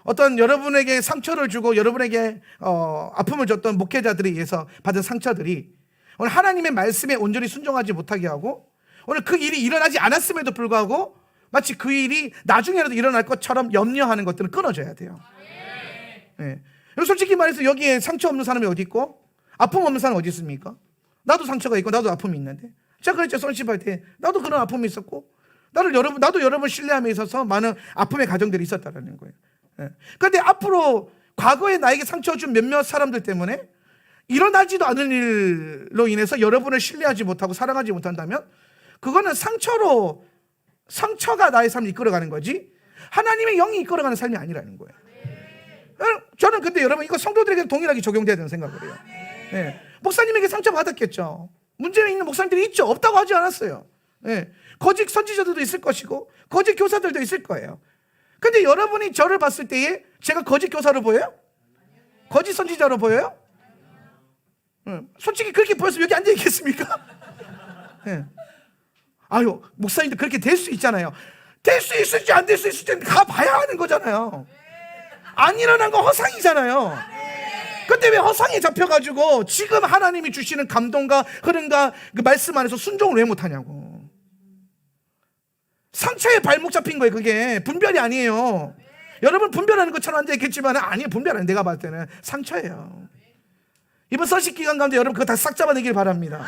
어떤 여러분에게 상처를 주고 여러분에게 아픔을 줬던 목회자들에 의해서 받은 상처들이 오늘 하나님의 말씀에 온전히 순종하지 못하게 하고, 오늘 그 일이 일어나지 않았음에도 불구하고 마치 그 일이 나중에라도 일어날 것처럼 염려하는 것들은 끊어져야 돼요. 솔직히 말해서 여기에 상처 없는 사람이 어디 있고 아픔 없는 사람이 어디 있습니까? 나도 상처가 있고 나도 아픔이 있는데, 제가 그랬죠. 선십할 때 나도 그런 아픔이 있었고, 나도 여러분 신뢰함에 있어서 많은 아픔의 가정들이 있었다는 거예요. 그런데 앞으로 과거에 나에게 상처 준 몇몇 사람들 때문에 일어나지도 않은 일로 인해서 여러분을 신뢰하지 못하고 사랑하지 못한다면 그거는 상처가 나의 삶을 이끌어가는 거지 하나님의 영이 이끌어가는 삶이 아니라는 거예요. 저는 근데 여러분 이거 성도들에게 동일하게 적용돼야 되는 생각을 해요. 네. 목사님에게 상처 받았겠죠. 문제 있는 목사님들이 있죠. 없다고 하지 않았어요. 네. 거짓 선지자들도 있을 것이고 거짓 교사들도 있을 거예요. 근데 여러분이 저를 봤을 때에 제가 거짓 교사로 보여요? 거짓 선지자로 보여요? 솔직히 그렇게 보였으면 여기 앉아 있겠습니까? 네. 아유, 목사님도 그렇게 될 수 있잖아요. 될 수 있을지 안 될 수 있을지 가봐야 하는 거잖아요. 안 일어난 거 허상이잖아요. 근데 왜 허상에 잡혀가지고 지금 하나님이 주시는 감동과 흐름과 그 말씀 안에서 순종을 왜 못하냐고. 상처에 발목 잡힌 거예요. 그게 분별이 아니에요. 여러분 분별하는 것처럼 앉아있겠지만 아니에요. 분별 아니에요. 내가 봤을 때는 상처예요. 이번 서식 기간 가운데 여러분 그거 다 싹 잡아내길 바랍니다.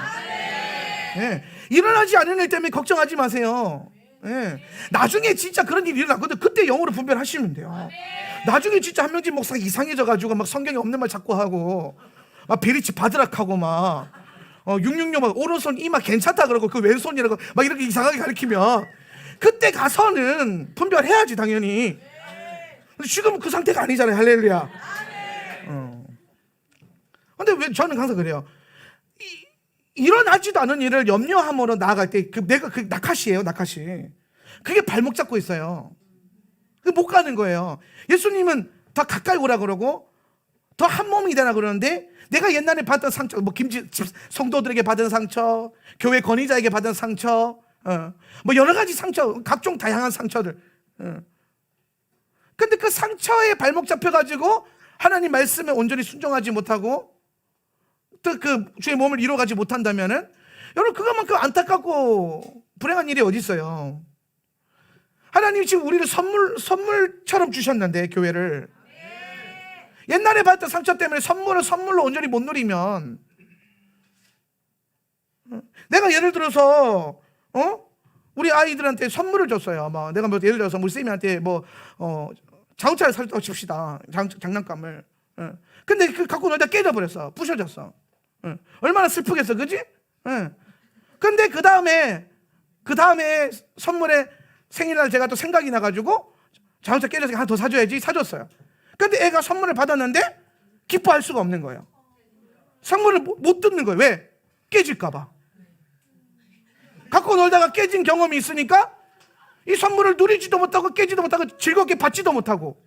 네. 일어나지 않은 일 때문에 걱정하지 마세요. 네. 나중에 진짜 그런 일이 일어나거든. 그때 영으로 분별하시면 돼요. 나중에 진짜 한명진 목사가 이상해져가지고 막 성경에 없는 말 자꾸 하고 막 베리치 바드락하고 막 666 막 오른손 이마 괜찮다 그러고 그 왼손이라고 막 이렇게 이상하게 가르치면 그때 가서는 분별해야지 당연히. 근데 지금은 그 상태가 아니잖아요. 할렐루야. 근데 왜 저는 항상 그래요. 일어나지도 않은 일을 염려함으로 나아갈 때 내가 그 나카시예요. 나카시. 그게 발목 잡고 있어요. 못 가는 거예요. 예수님은 더 가까이 오라 그러고 더 한 몸이 되라 그러는데 내가 옛날에 받던 상처, 뭐 성도들에게 받은 상처, 교회 권위자에게 받은 상처, 뭐 여러 가지 상처, 각종 다양한 상처들. 근데 그 상처에 발목 잡혀가지고 하나님 말씀에 온전히 순종하지 못하고 또 그 주의 몸을 이뤄가지 못한다면은 여러분 그것만큼 안타깝고 불행한 일이 어디 있어요? 하나님이 지금 우리를 선물처럼 주셨는데 교회를 옛날에 받았던 상처 때문에 선물로 온전히 못 누리면 내가 예를 들어서 우리 아이들한테 선물을 줬어요. 막 내가 뭐 예를 들어서 우리 쌤이한테 뭐 자동차를 사줬다고 칩시다. 장난감을. 근데 그 갖고 놀다 깨져버렸어. 부셔졌어. 얼마나 슬프겠어, 그지? 근데 그 다음에 선물에 생일날 제가 또 생각이 나가지고 자동차 깨져서 하나 더 사줘야지 사줬어요. 근데 애가 선물을 받았는데 기뻐할 수가 없는 거예요. 선물을 못 듣는 거예요. 왜? 깨질까봐. 갖고 놀다가 깨진 경험이 있으니까 이 선물을 누리지도 못하고 깨지도 못하고 즐겁게 받지도 못하고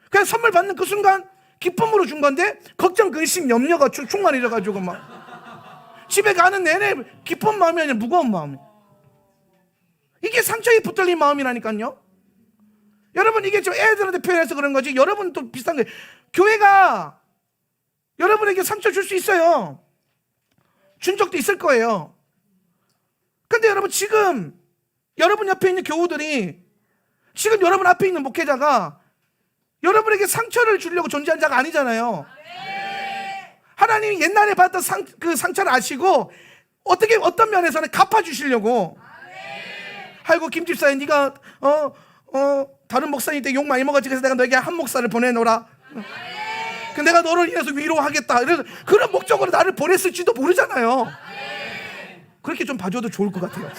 그냥 선물 받는 그 순간 기쁨으로 준 건데 걱정, 근심, 염려가 충만해져가지고 막 집에 가는 내내 기쁜 마음이 아니라 무거운 마음이. 이게 상처에 붙들린 마음이라니까요. 여러분 이게 좀 애들한테 표현해서 그런 거지 여러분도 비슷한 거예요. 교회가 여러분에게 상처 줄 수 있어요. 준 적도 있을 거예요. 근데 여러분 지금 여러분 옆에 있는 교우들이 지금 여러분 앞에 있는 목회자가 여러분에게 상처를 주려고 존재한 자가 아니잖아요. 하나님이 옛날에 받았던 그 상처를 아시고 어떤 면에서는 갚아주시려고. 아이고 김 집사님 네가 다른 목사님 때 욕 많이 먹었지 그래서 내가 너에게 한 목사를 보내놓으라. 그 내가 너를 인해서 위로하겠다. 그래서 그런 목적으로 나를 보냈을지도 모르잖아요. 그렇게 좀 봐줘도 좋을 것 같아요.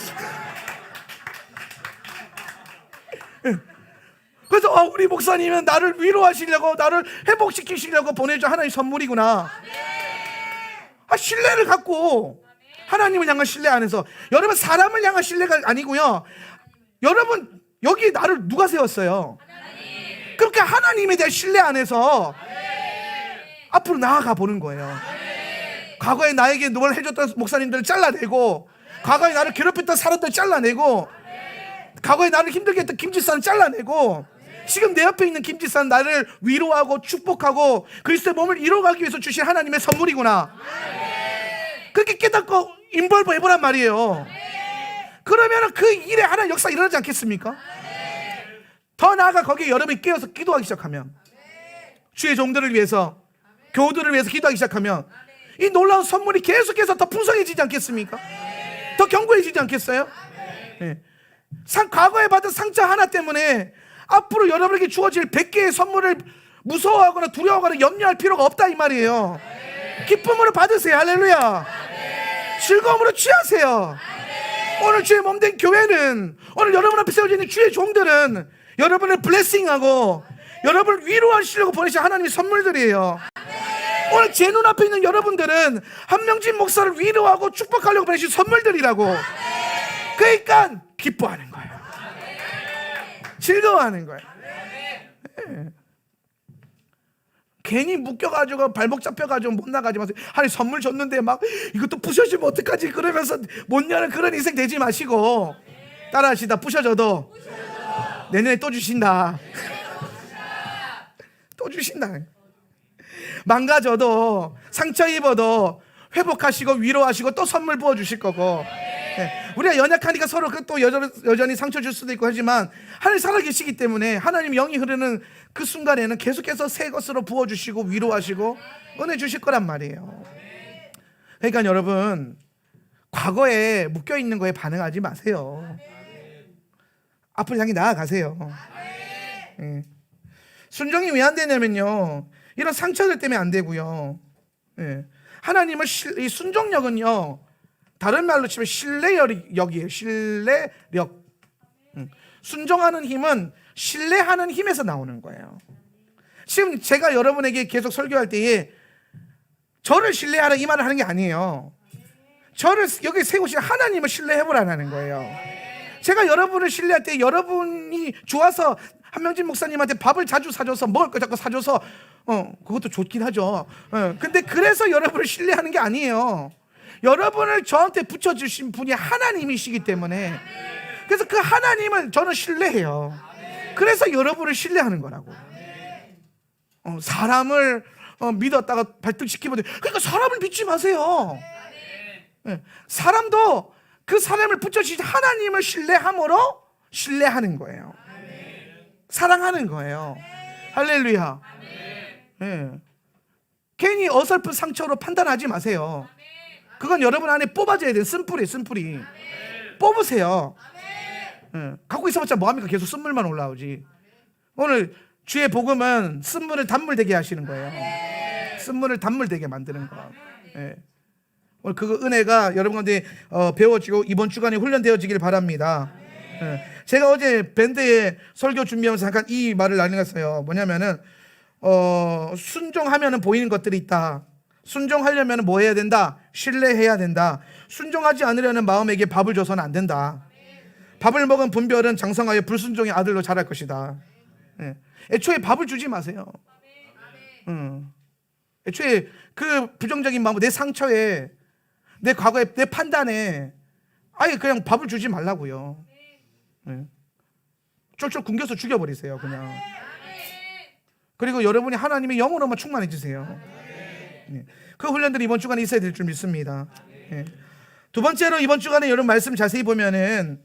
그래서 우리 목사님은 나를 위로하시려고 나를 회복시키시려고 보내준 하나님의 선물이구나. 신뢰를 갖고 하나님을 향한 신뢰 안에서 여러분 사람을 향한 신뢰가 아니고요. 여러분 여기 나를 누가 세웠어요? 그렇게 하나님에 대한 신뢰 안에서 앞으로 나아가 보는 거예요. 과거에 나에게 뭘 해줬던 목사님들을 잘라내고 과거에 나를 괴롭혔던 사람들 잘라내고 과거에 나를 힘들게 했던 김지사는 잘라내고 지금 내 옆에 있는 김지사는 나를 위로하고 축복하고 그리스도의 몸을 이뤄가기 위해서 주신 하나님의 선물이구나. 그렇게 깨닫고 인볼브 해보란 말이에요. 그러면 그 일에 하나의 역사 일어나지 않겠습니까? 더 나아가 거기에 여러분이 깨어서 기도하기 시작하면 주의 종들을 위해서 교우들을 위해서 기도하기 시작하면 이 놀라운 선물이 계속해서 더 풍성해지지 않겠습니까? 더 견고해지지 않겠어요? 네. 과거에 받은 상처 하나 때문에 앞으로 여러분에게 주어질 100개의 선물을 무서워하거나 두려워하거나 염려할 필요가 없다 이 말이에요. 기쁨으로 받으세요. 할렐루야. 즐거움으로 취하세요. 오늘 주의 몸된 교회는, 오늘 여러분 앞에 세워져 있는 주의 종들은 여러분을 블레싱하고 여러분을 위로하시려고 보내신 하나님의 선물들이에요. 오늘 제 눈앞에 있는 여러분들은 한명진 목사를 위로하고 축복하려고 보내신 선물들이라고. 그러니까 기뻐하는 거예요. 즐거워하는 거예요. 네. 괜히 묶여가지고 발목 잡혀가지고 못 나가지 마세요. 하나님 선물 줬는데 막 이것도 부셔지면 어떡하지 그러면서 못 여는 그런 인생 되지 마시고, 따라하시다. 부셔져도 내년에 또 주신다. 또 주신다. 망가져도 상처 입어도 회복하시고 위로하시고 또 선물 부어주실 거고. 네. 우리가 연약하니까 서로 또 여전히 상처 줄 수도 있고 하지만 하나님 살아계시기 때문에 하나님 영이 흐르는 그 순간에는 계속해서 새 것으로 부어주시고 위로하시고 은혜 주실 거란 말이에요. 그러니까 여러분, 과거에 묶여있는 거에 반응하지 마세요. 앞을 향해 나아가세요. 네. 순종이 왜 안 되냐면요, 이런 상처들 때문에 안 되고요. 네. 하나님은 이 순종력은요, 다른 말로 치면 신뢰력이에요. 신뢰력. 순종하는 힘은 신뢰하는 힘에서 나오는 거예요. 지금 제가 여러분에게 계속 설교할 때에 저를 신뢰하라 이 말을 하는 게 아니에요. 저를 여기 세우신 하나님을 신뢰해보라는 거예요. 제가 여러분을 신뢰할 때 여러분이 좋아서 한명진 목사님한테 밥을 자주 사줘서 먹을 거 자꾸 사줘서 그것도 좋긴 하죠. 근데 그래서 여러분을 신뢰하는 게 아니에요. 여러분을 저한테 붙여주신 분이 하나님이시기 때문에, 그래서 그 하나님을 저는 신뢰해요. 그래서 여러분을 신뢰하는 거라고. 사람을 믿었다가 발등시키면 돼. 그러니까 사람을 믿지 마세요. 사람도 그 사람을 붙여주신 하나님을 신뢰함으로 신뢰하는 거예요. 사랑하는 거예요. 할렐루야. 네. 괜히 어설픈 상처로 판단하지 마세요. 그건 여러분 안에 뽑아져야 돼요. 쓴뿌리. 뽑으세요. 네. 갖고 있어봤자 뭐합니까? 계속 쓴물만 올라오지. 오늘 주의 복음은 쓴물을 단물 되게 하시는 거예요. 쓴물을 단물 되게 만드는 거. 네. 오늘 그 은혜가 여러분한테 배워지고 이번 주간에 훈련되어지길 바랍니다. 네. 제가 어제 밴드에 설교 준비하면서 잠깐 이 말을 나누었어요. 뭐냐면은 순종하면은 보이는 것들이 있다. 순종하려면 뭐 해야 된다? 신뢰해야 된다. 순종하지 않으려는 마음에게 밥을 줘서는 안 된다. 밥을 먹은 분별은 장성하여 불순종의 아들로 자랄 것이다. 네. 애초에 밥을 주지 마세요. 애초에 그 부정적인 마음, 내 상처에, 내 과거에, 내 판단에 아예 그냥 밥을 주지 말라고요. 네. 쫄쫄 굶겨서 죽여버리세요 그냥. 그리고 여러분이 하나님의 영으로만 충만해지세요. 네. 그 훈련들이 이번 주간에 있어야 될 줄 믿습니다. 네. 두 번째로 이번 주간에 여러분 말씀 자세히 보면은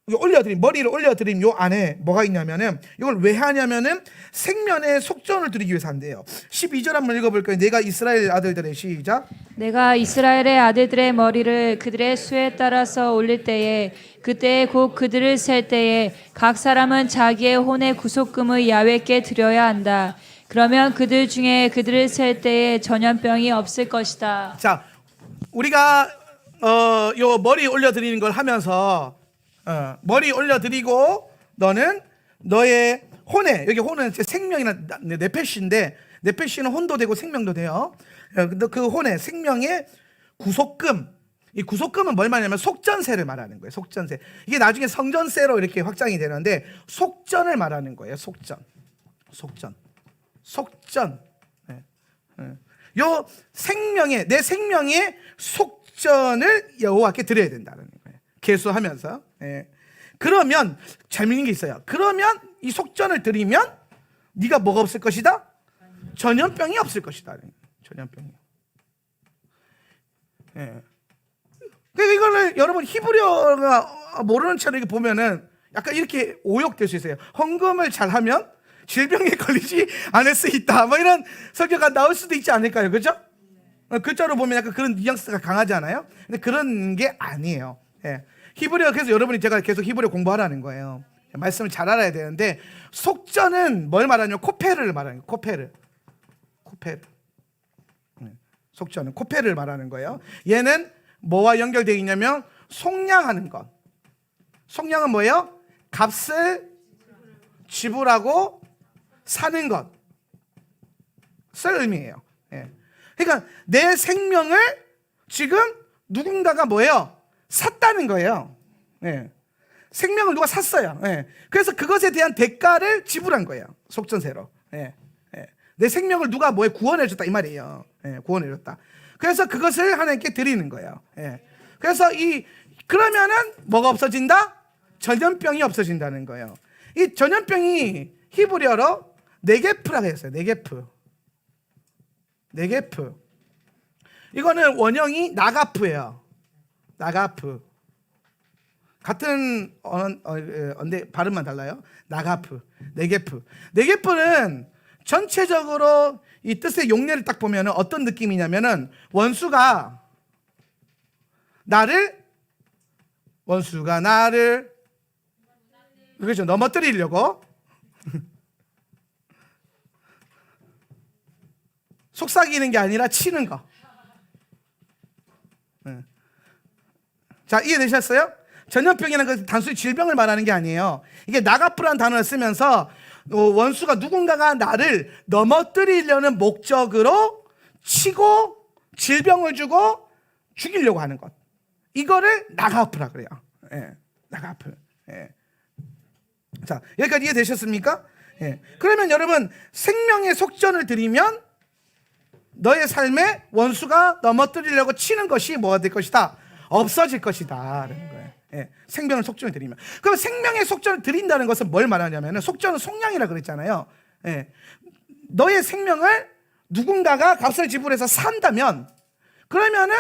머리를 올려드림 요 안에 뭐가 있냐면은, 이걸 왜 하냐면은 생면의 속전을 드리기 위해서 한대요. 12절 한번 읽어볼까요? 내가 이스라엘 아들들의, 시작. 내가 이스라엘의 아들들의 머리를 그들의 수에 따라서 올릴 때에, 그때에 곧 그들을 셀 때에 각 사람은 자기의 혼의 구속금을 야훼께 드려야 한다. 그러면 그들 중에 그들을 셀 때에 전염병이 없을 것이다. 자, 우리가 요 머리 올려드리는 걸 하면서 머리 올려드리고 너는 너의 혼에, 여기 혼은 생명이나 네페시인데, 네페시는 혼도 되고 생명도 돼요. 그 혼의 생명의 구속금, 이 구속금은 뭘 말하냐면 속전세를 말하는 거예요. 속전세. 이게 나중에 성전세로 이렇게 확장이 되는데 속전을 말하는 거예요. 속전. 요 생명의, 내 생명의 속전을 여호와께 드려야 된다는 거예요. 계수하면서. 그러면 재미있는 게 있어요. 그러면 이 속전을 드리면 네가 뭐가 없을 것이다? 전염병이 없을 것이다. 전염병이. 그러니까 이거를 여러분 히브리어가 모르는 채로 이렇게 보면은 약간 이렇게 오역될 수 있어요. 헌금을 잘하면 질병에 걸리지 않을 수 있다. 뭐 이런 설교가 나올 수도 있지 않을까요? 그죠? 글자로 보면 약간 그런 뉘앙스가 강하지 않아요? 근데 그런 게 아니에요. 히브리어, 그래서 여러분이 제가 계속 히브리어 공부하라는 거예요. 말씀을 잘 알아야 되는데, 속전은 뭘 말하냐면 코페르를 말하는 거예요. 코페르. 속전은 코페르를 말하는 거예요. 얘는 뭐와 연결되어 있냐면 속량하는 것. 속량은 뭐예요? 값을 지불하고 사는 것을 의미해요. 그러니까 내 생명을 지금 누군가가 뭐예요? 샀다는 거예요. 생명을 누가 샀어요. 그래서 그것에 대한 대가를 지불한 거예요. 속전세로. 내 생명을 누가 뭐에 구원해줬다 이 말이에요. 구원해줬다. 그래서 그것을 하나님께 드리는 거예요. 그래서 그러면은 뭐가 없어진다? 전염병이 없어진다는 거예요. 이 전염병이 히브리어로 네게프라고 했어요. 네게프. 이거는 원형이 나가프예요. 나가프. 같은 언데 발음만 달라요. 나가프, 네게프. 네게프는 전체적으로 이 뜻의 용례를 딱 보면 어떤 느낌이냐면은 원수가 나를 그렇죠, 넘어뜨리려고 속삭이는 게 아니라 치는 거. 자, 이해되셨어요? 전염병이라는 것은 단순히 질병을 말하는 게 아니에요. 이게 나가프라는 단어를 쓰면서 원수가 누군가가 나를 넘어뜨리려는 목적으로 치고 질병을 주고 죽이려고 하는 것, 이거를 나가프라 그래요. 나가프. 자, 여기까지 이해되셨습니까? 그러면 여러분, 생명의 속전을 드리면 너의 삶에 원수가 넘어뜨리려고 치는 것이 뭐가 될 것이다? 없어질 것이다 라는 거예요. 생명을 속전을 드리면. 그럼 생명의 속전을 드린다는 것은 뭘 말하냐면, 속전은 속량이라 그랬잖아요. 너의 생명을 누군가가 값을 지불해서 산다면, 그러면은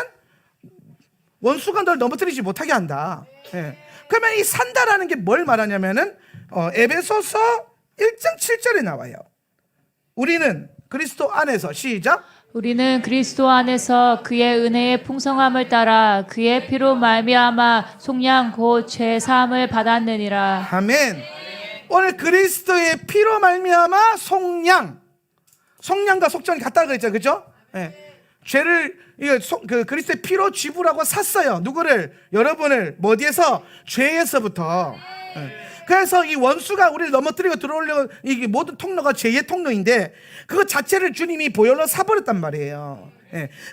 원수가 널 넘어뜨리지 못하게 한다. 그러면 이 산다라는 게 뭘 말하냐면은 에베소서 1장 7절에 나와요. 우리는 그리스도 안에서, 시작, 우리는 그리스도 안에서 그의 은혜의 풍성함을 따라 그의 피로 말미암아 속량 곧 죄 사함을 받았느니라. 아멘. 오늘 그리스도의 피로 말미암아 속량과 속전이 같다 그랬죠, 그렇죠? 죄를 그리스도의 피로 지불하고 샀어요. 누구를? 여러분을. 어디에서? 죄에서부터. 그래서 이 원수가 우리를 넘어뜨리고 들어오려고, 이게 모든 통로가 죄의 통로인데 그것 자체를 주님이 보혈로 사버렸단 말이에요.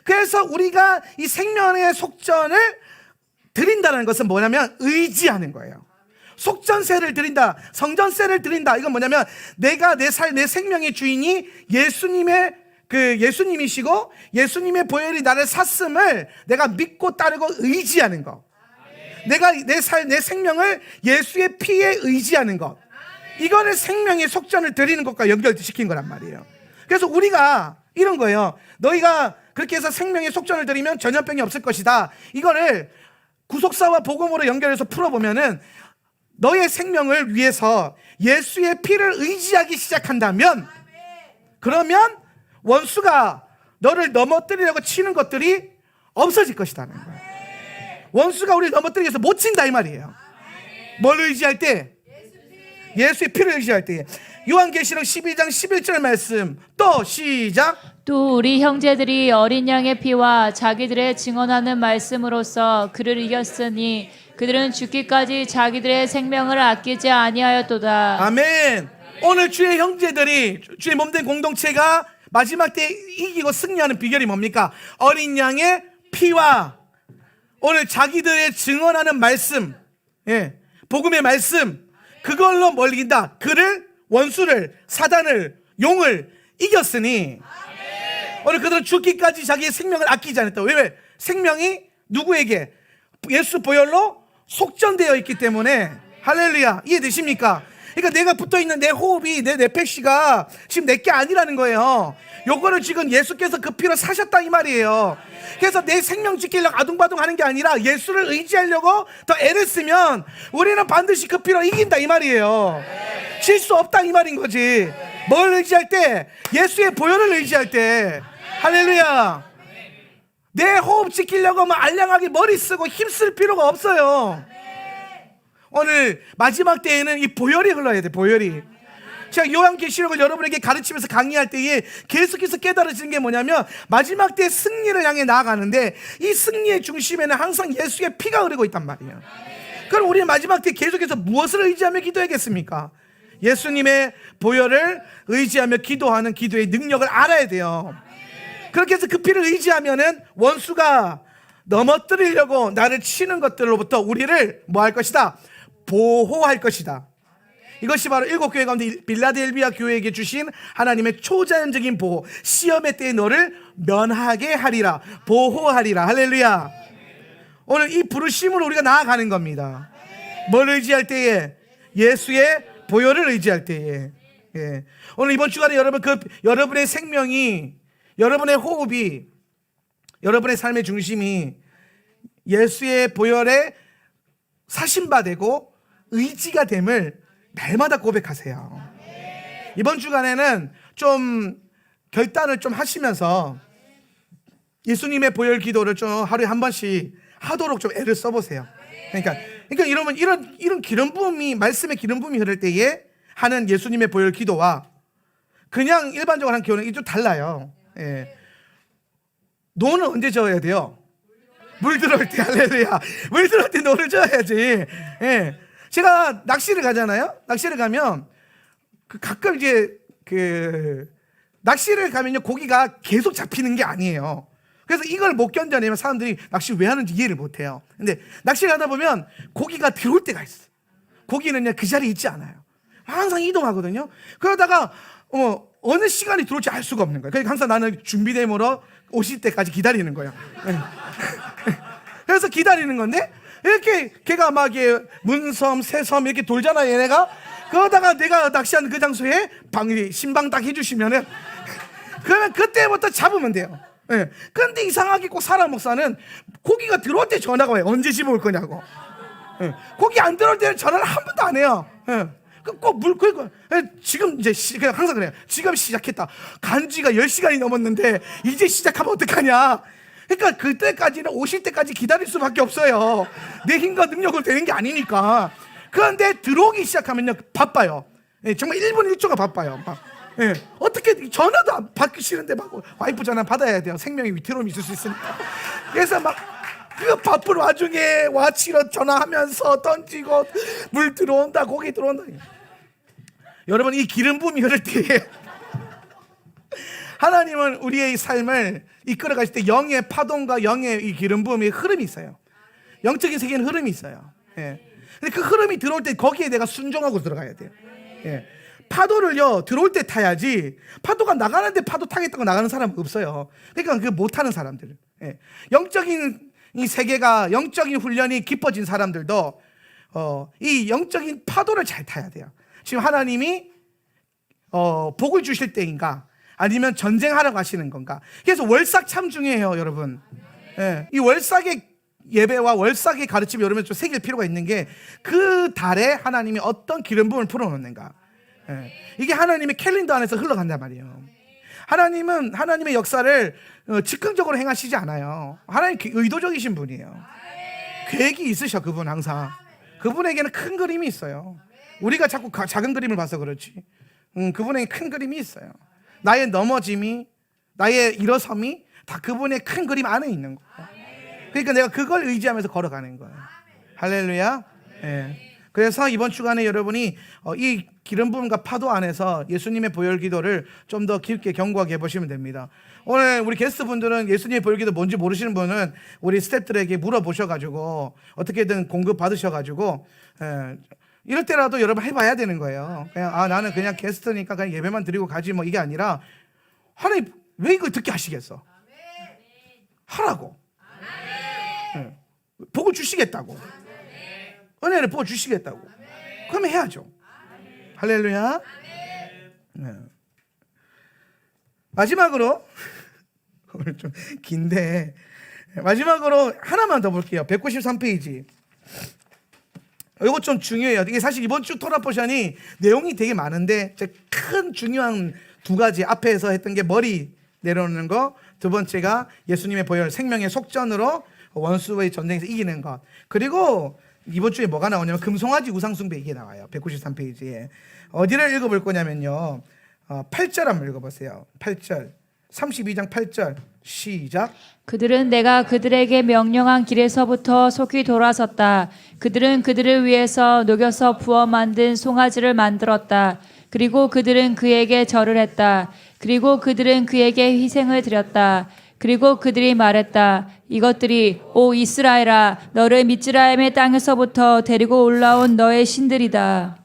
그래서 우리가 이 생명의 속전을 드린다는 것은 뭐냐면 의지하는 거예요. 속전세를 드린다, 성전세를 드린다. 이건 뭐냐면 내가 내 생명의 주인이 예수님이시고 예수님의 보혈이 나를 샀음을 내가 믿고 따르고 의지하는 것. 내가 내 생명을 예수의 피에 의지하는 것, 이거를 생명의 속전을 드리는 것과 연결시킨 거란 말이에요. 그래서 우리가 이런 거예요. 너희가 그렇게 해서 생명의 속전을 드리면 전염병이 없을 것이다. 이거를 구속사와 복음으로 연결해서 풀어보면은, 너의 생명을 위해서 예수의 피를 의지하기 시작한다면, 그러면 원수가 너를 넘어뜨리려고 치는 것들이 없어질 것이라는 거예요. 원수가 우리를 넘어뜨리기 위해서 못 친다 이 말이에요. 뭘 의지할 때? 예수의 피를 의지할 때. 요한계시록 12장 11절 말씀 또 시작. 또 우리 형제들이 어린 양의 피와 자기들의 증언하는 말씀으로써 그를 이겼으니 그들은 죽기까지 자기들의 생명을 아끼지 아니하였도다. 아멘. 오늘 주의 형제들이, 주의 몸된 공동체가 마지막 때 이기고 승리하는 비결이 뭡니까? 어린 양의 피와 오늘 자기들의 증언하는 말씀, 복음의 말씀, 그걸로 뭘 이긴다? 그를, 원수를, 사단을, 용을 이겼으니 오늘 그들은 죽기까지 자기의 생명을 아끼지 않았다. 왜? 생명이 누구에게? 예수 보혈로 속전되어 있기 때문에. 할렐루야. 이해되십니까? 그러니까 내가 붙어있는 내 호흡이, 내 뇌팩시가 지금 내게 아니라는 거예요. 요거를 지금 예수께서 그 피로 사셨다 이 말이에요. 그래서 내 생명 지키려고 아둥바둥 하는 게 아니라 예수를 의지하려고 더 애를 쓰면 우리는 반드시 그 피로 이긴다 이 말이에요. 질 수 없다 이 말인 거지. 뭘 의지할 때? 예수의 보혈을 의지할 때. 할렐루야. 내 호흡 지키려고 막 알량하게 머리 쓰고 힘쓸 필요가 없어요. 오늘 마지막 때에는 이 보혈이 흘러야 돼. 보혈이. 제가 요한계시록을 여러분에게 가르치면서 강의할 때에 계속해서 깨달아지는 게 뭐냐면 마지막 때 승리를 향해 나아가는데 이 승리의 중심에는 항상 예수의 피가 흐르고 있단 말이에요. 그럼 우리는 마지막 때 계속해서 무엇을 의지하며 기도해야겠습니까? 예수님의 보혈을 의지하며 기도하는 기도의 능력을 알아야 돼요. 그렇게 해서 그 피를 의지하면은 원수가 넘어뜨리려고 나를 치는 것들로부터 우리를 뭐 할 것이다? 보호할 것이다. 이것이 바로 7교회 가운데 빌라델비아 교회에게 주신 하나님의 초자연적인 보호. 시험의 때에 너를 면하게 하리라, 보호하리라. 할렐루야. 오늘 이 부르심으로 우리가 나아가는 겁니다. 뭘 의지할 때에? 예수의 보혈을 의지할 때에. 예. 오늘 이번 주간에 여러분 여러분의 생명이, 여러분의 호흡이, 여러분의 삶의 중심이 예수의 보혈에 사신바되고 의지가 됨을 날마다 고백하세요. 이번 주간에는 좀 결단을 좀 하시면서 예수님의 보혈 기도를 좀 하루에 한 번씩 하도록 좀 애를 써보세요. 그러니까 여러분 이런 기름 부음이, 말씀의 기름 부음이 흐를 때에 하는 예수님의 보혈 기도와 그냥 일반적으로 하는 기도는 좀 달라요. 예. 노는 언제 저어야 돼요? 물 들어올 때. 할렐루야. 물 들어올 때 노를 저어야지. 예. 제가 낚시를 가잖아요. 낚시를 가면 가끔 이제 낚시를 가면요 고기가 계속 잡히는 게 아니에요. 그래서 이걸 못 견뎌내면 사람들이 낚시 왜 하는지 이해를 못 해요. 근데 낚시를 하다 보면 고기가 들어올 때가 있어요. 고기는 그냥 그 자리에 있지 않아요. 항상 이동하거든요. 그러다가 어느 시간이 들어올지 알 수가 없는 거예요. 그러니까 항상 나는 준비되므로 오실 때까지 기다리는 거예요. 그래서 기다리는 건데 이렇게 걔가 막 문섬, 새섬 이렇게 돌잖아요. 얘네가. 그러다가 내가 낚시하는 그 장소에 신방 딱 해주시면은 그러면 그때부터 잡으면 돼요. 예. 근데 이상하게 꼭 사람 목사는 고기가 들어올 때 전화가 와요. 언제 집어올 거냐고. 예. 고기 안 들어올 때는 전화를 한 번도 안 해요. 예. 꼭 지금 이제 그냥 항상 그래요. 지금 시작했다. 간지가 10시간이 넘었는데 이제 시작하면 어떡하냐. 그러니까 그때까지는 오실 때까지 기다릴 수밖에 없어요. 내 힘과 능력으로 되는 게 아니니까. 그런데 들어오기 시작하면요 바빠요. 예, 정말 1분 1초가 바빠요. 막. 예, 어떻게 전화도 안 받기 싫은데 막 와이프 전화 받아야 돼요. 생명의 위태로움이 있을 수 있으니까. 그래서 막 그 바쁜 와중에 와치로 전화하면서 던지고 물 들어온다, 고기 들어온다. 여러분 이 기름 부음이 흐를 때에 하나님은 우리의 삶을 이끌어 가실 때 영의 파동과 영의 이 기름 부음의 흐름이 있어요. 영적인 세계는 흐름이 있어요. 예. 근데 그 흐름이 들어올 때 거기에 내가 순종하고 들어가야 돼요. 예. 파도를요 들어올 때 타야지 파도가 나가는데 파도 타겠다고 나가는 사람은 없어요. 그러니까 그 못하는 사람들. 예. 영적인 이 세계가, 영적인 훈련이 깊어진 사람들도 이 영적인 파도를 잘 타야 돼요. 지금 하나님이 복을 주실 때인가 아니면 전쟁하러 가시는 건가. 그래서 월삭 참 중요해요 여러분. 예. 이 월삭의 예배와 월삭의 가르침이 여러분 좀 새길 필요가 있는 게 그 달에 하나님이 어떤 기름 부음을 풀어놓는가. 예. 이게 하나님의 캘린더 안에서 흘러간단 말이에요. 하나님은 하나님의 역사를 즉흥적으로 행하시지 않아요. 하나님 의도적이신 분이에요. 계획이 있으셔. 그분 항상. 그분에게는 큰 그림이 있어요. 우리가 자꾸 작은 그림을 봐서 그렇지. 그분에게 큰 그림이 있어요. 나의 넘어짐이, 나의 일어섬이 다 그분의 큰 그림 안에 있는 거예요. 그러니까 내가 그걸 의지하면서 걸어가는 거예요. 할렐루야. 예. 그래서 이번 주간에 여러분이 이 기름 부음과 파도 안에서 예수님의 보혈 기도를 좀 더 깊게 견고하게 해보시면 됩니다. 오늘 우리 게스트분들은 예수님의 보혈 기도 뭔지 모르시는 분은 우리 스태프들에게 물어보셔가지고 어떻게든 공급 받으셔가지고 이럴 때라도 여러분 해봐야 되는 거예요. 그냥 나는 그냥 게스트니까 그냥 예배만 드리고 가지 뭐 이게 아니라 하나님 왜 이걸 듣게 하시겠어? 하라고. 복을 주시겠다고. 은혜를 부어주시겠다고. 그러면 해야죠. 할렐루야. 네. 마지막으로 오늘 좀 긴데 마지막으로 하나만 더 볼게요. 193페이지. 이거 좀 중요해요. 이게 사실 이번 주 토라 포션이 내용이 되게 많은데 큰 중요한 두 가지, 앞에서 했던 게 머리 내려오는 거, 두 번째가 예수님의 보혈 생명의 속전으로 원수의 전쟁에서 이기는 것, 그리고 이번 주에 뭐가 나오냐면 금송아지 우상숭배 이게 나와요. 193페이지에. 어디를 읽어볼 거냐면요. 8절 한번 읽어보세요. 8절. 32장 8절. 시작. 그들은 내가 그들에게 명령한 길에서부터 속히 돌아섰다. 그들은 그들을 위해서 녹여서 부어 만든 송아지를 만들었다. 그리고 그들은 그에게 절을 했다. 그리고 그들은 그에게 희생을 드렸다. 그리고 그들이 말했다. 이것들이 오 이스라엘아, 너를 미즈라임의 땅에서부터 데리고 올라온 너의 신들이다.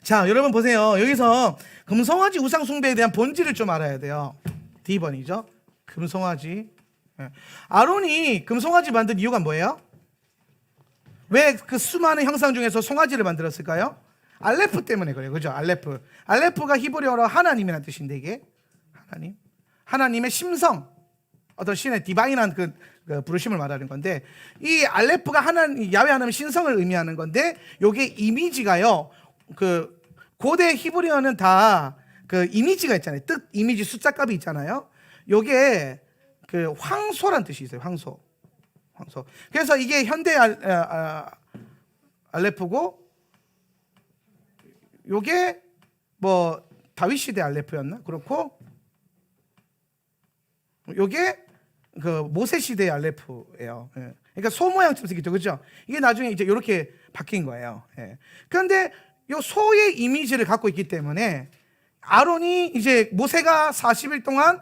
자, 여러분 보세요. 여기서 금송아지 우상 숭배에 대한 본질을 좀 알아야 돼요. D번이죠. 금송아지. 아론이 금송아지 만든 이유가 뭐예요? 왜 그 수많은 형상 중에서 송아지를 만들었을까요? 알레프 때문에 그래요. 그죠? 알레프. 알레프가 히브리어로 하나님이라는 뜻인데 이게 하나님. 하나님의 심성. 어떤 신의 디바인한 그 부르심을 말하는 건데 이 알레프가 하나님 야훼 하나님의 신성을 의미하는 건데 요게 이미지가요. 그 고대 히브리어는 다 그 이미지가 있잖아요. 뜻 이미지 숫자값이 있잖아요. 요게 그 황소란 뜻이 있어요. 황소. 그래서 이게 현대 알레프고 요게 뭐 다윗 시대 알레프였나? 그렇고 요게 그 모세 시대의 알레프예요. 예. 그러니까 소 모양처럼 생겼죠, 그렇죠? 이게 나중에 이제 이렇게 바뀐 거예요. 예. 그런데 요 소의 이미지를 갖고 있기 때문에 아론이 이제 모세가 40일 동안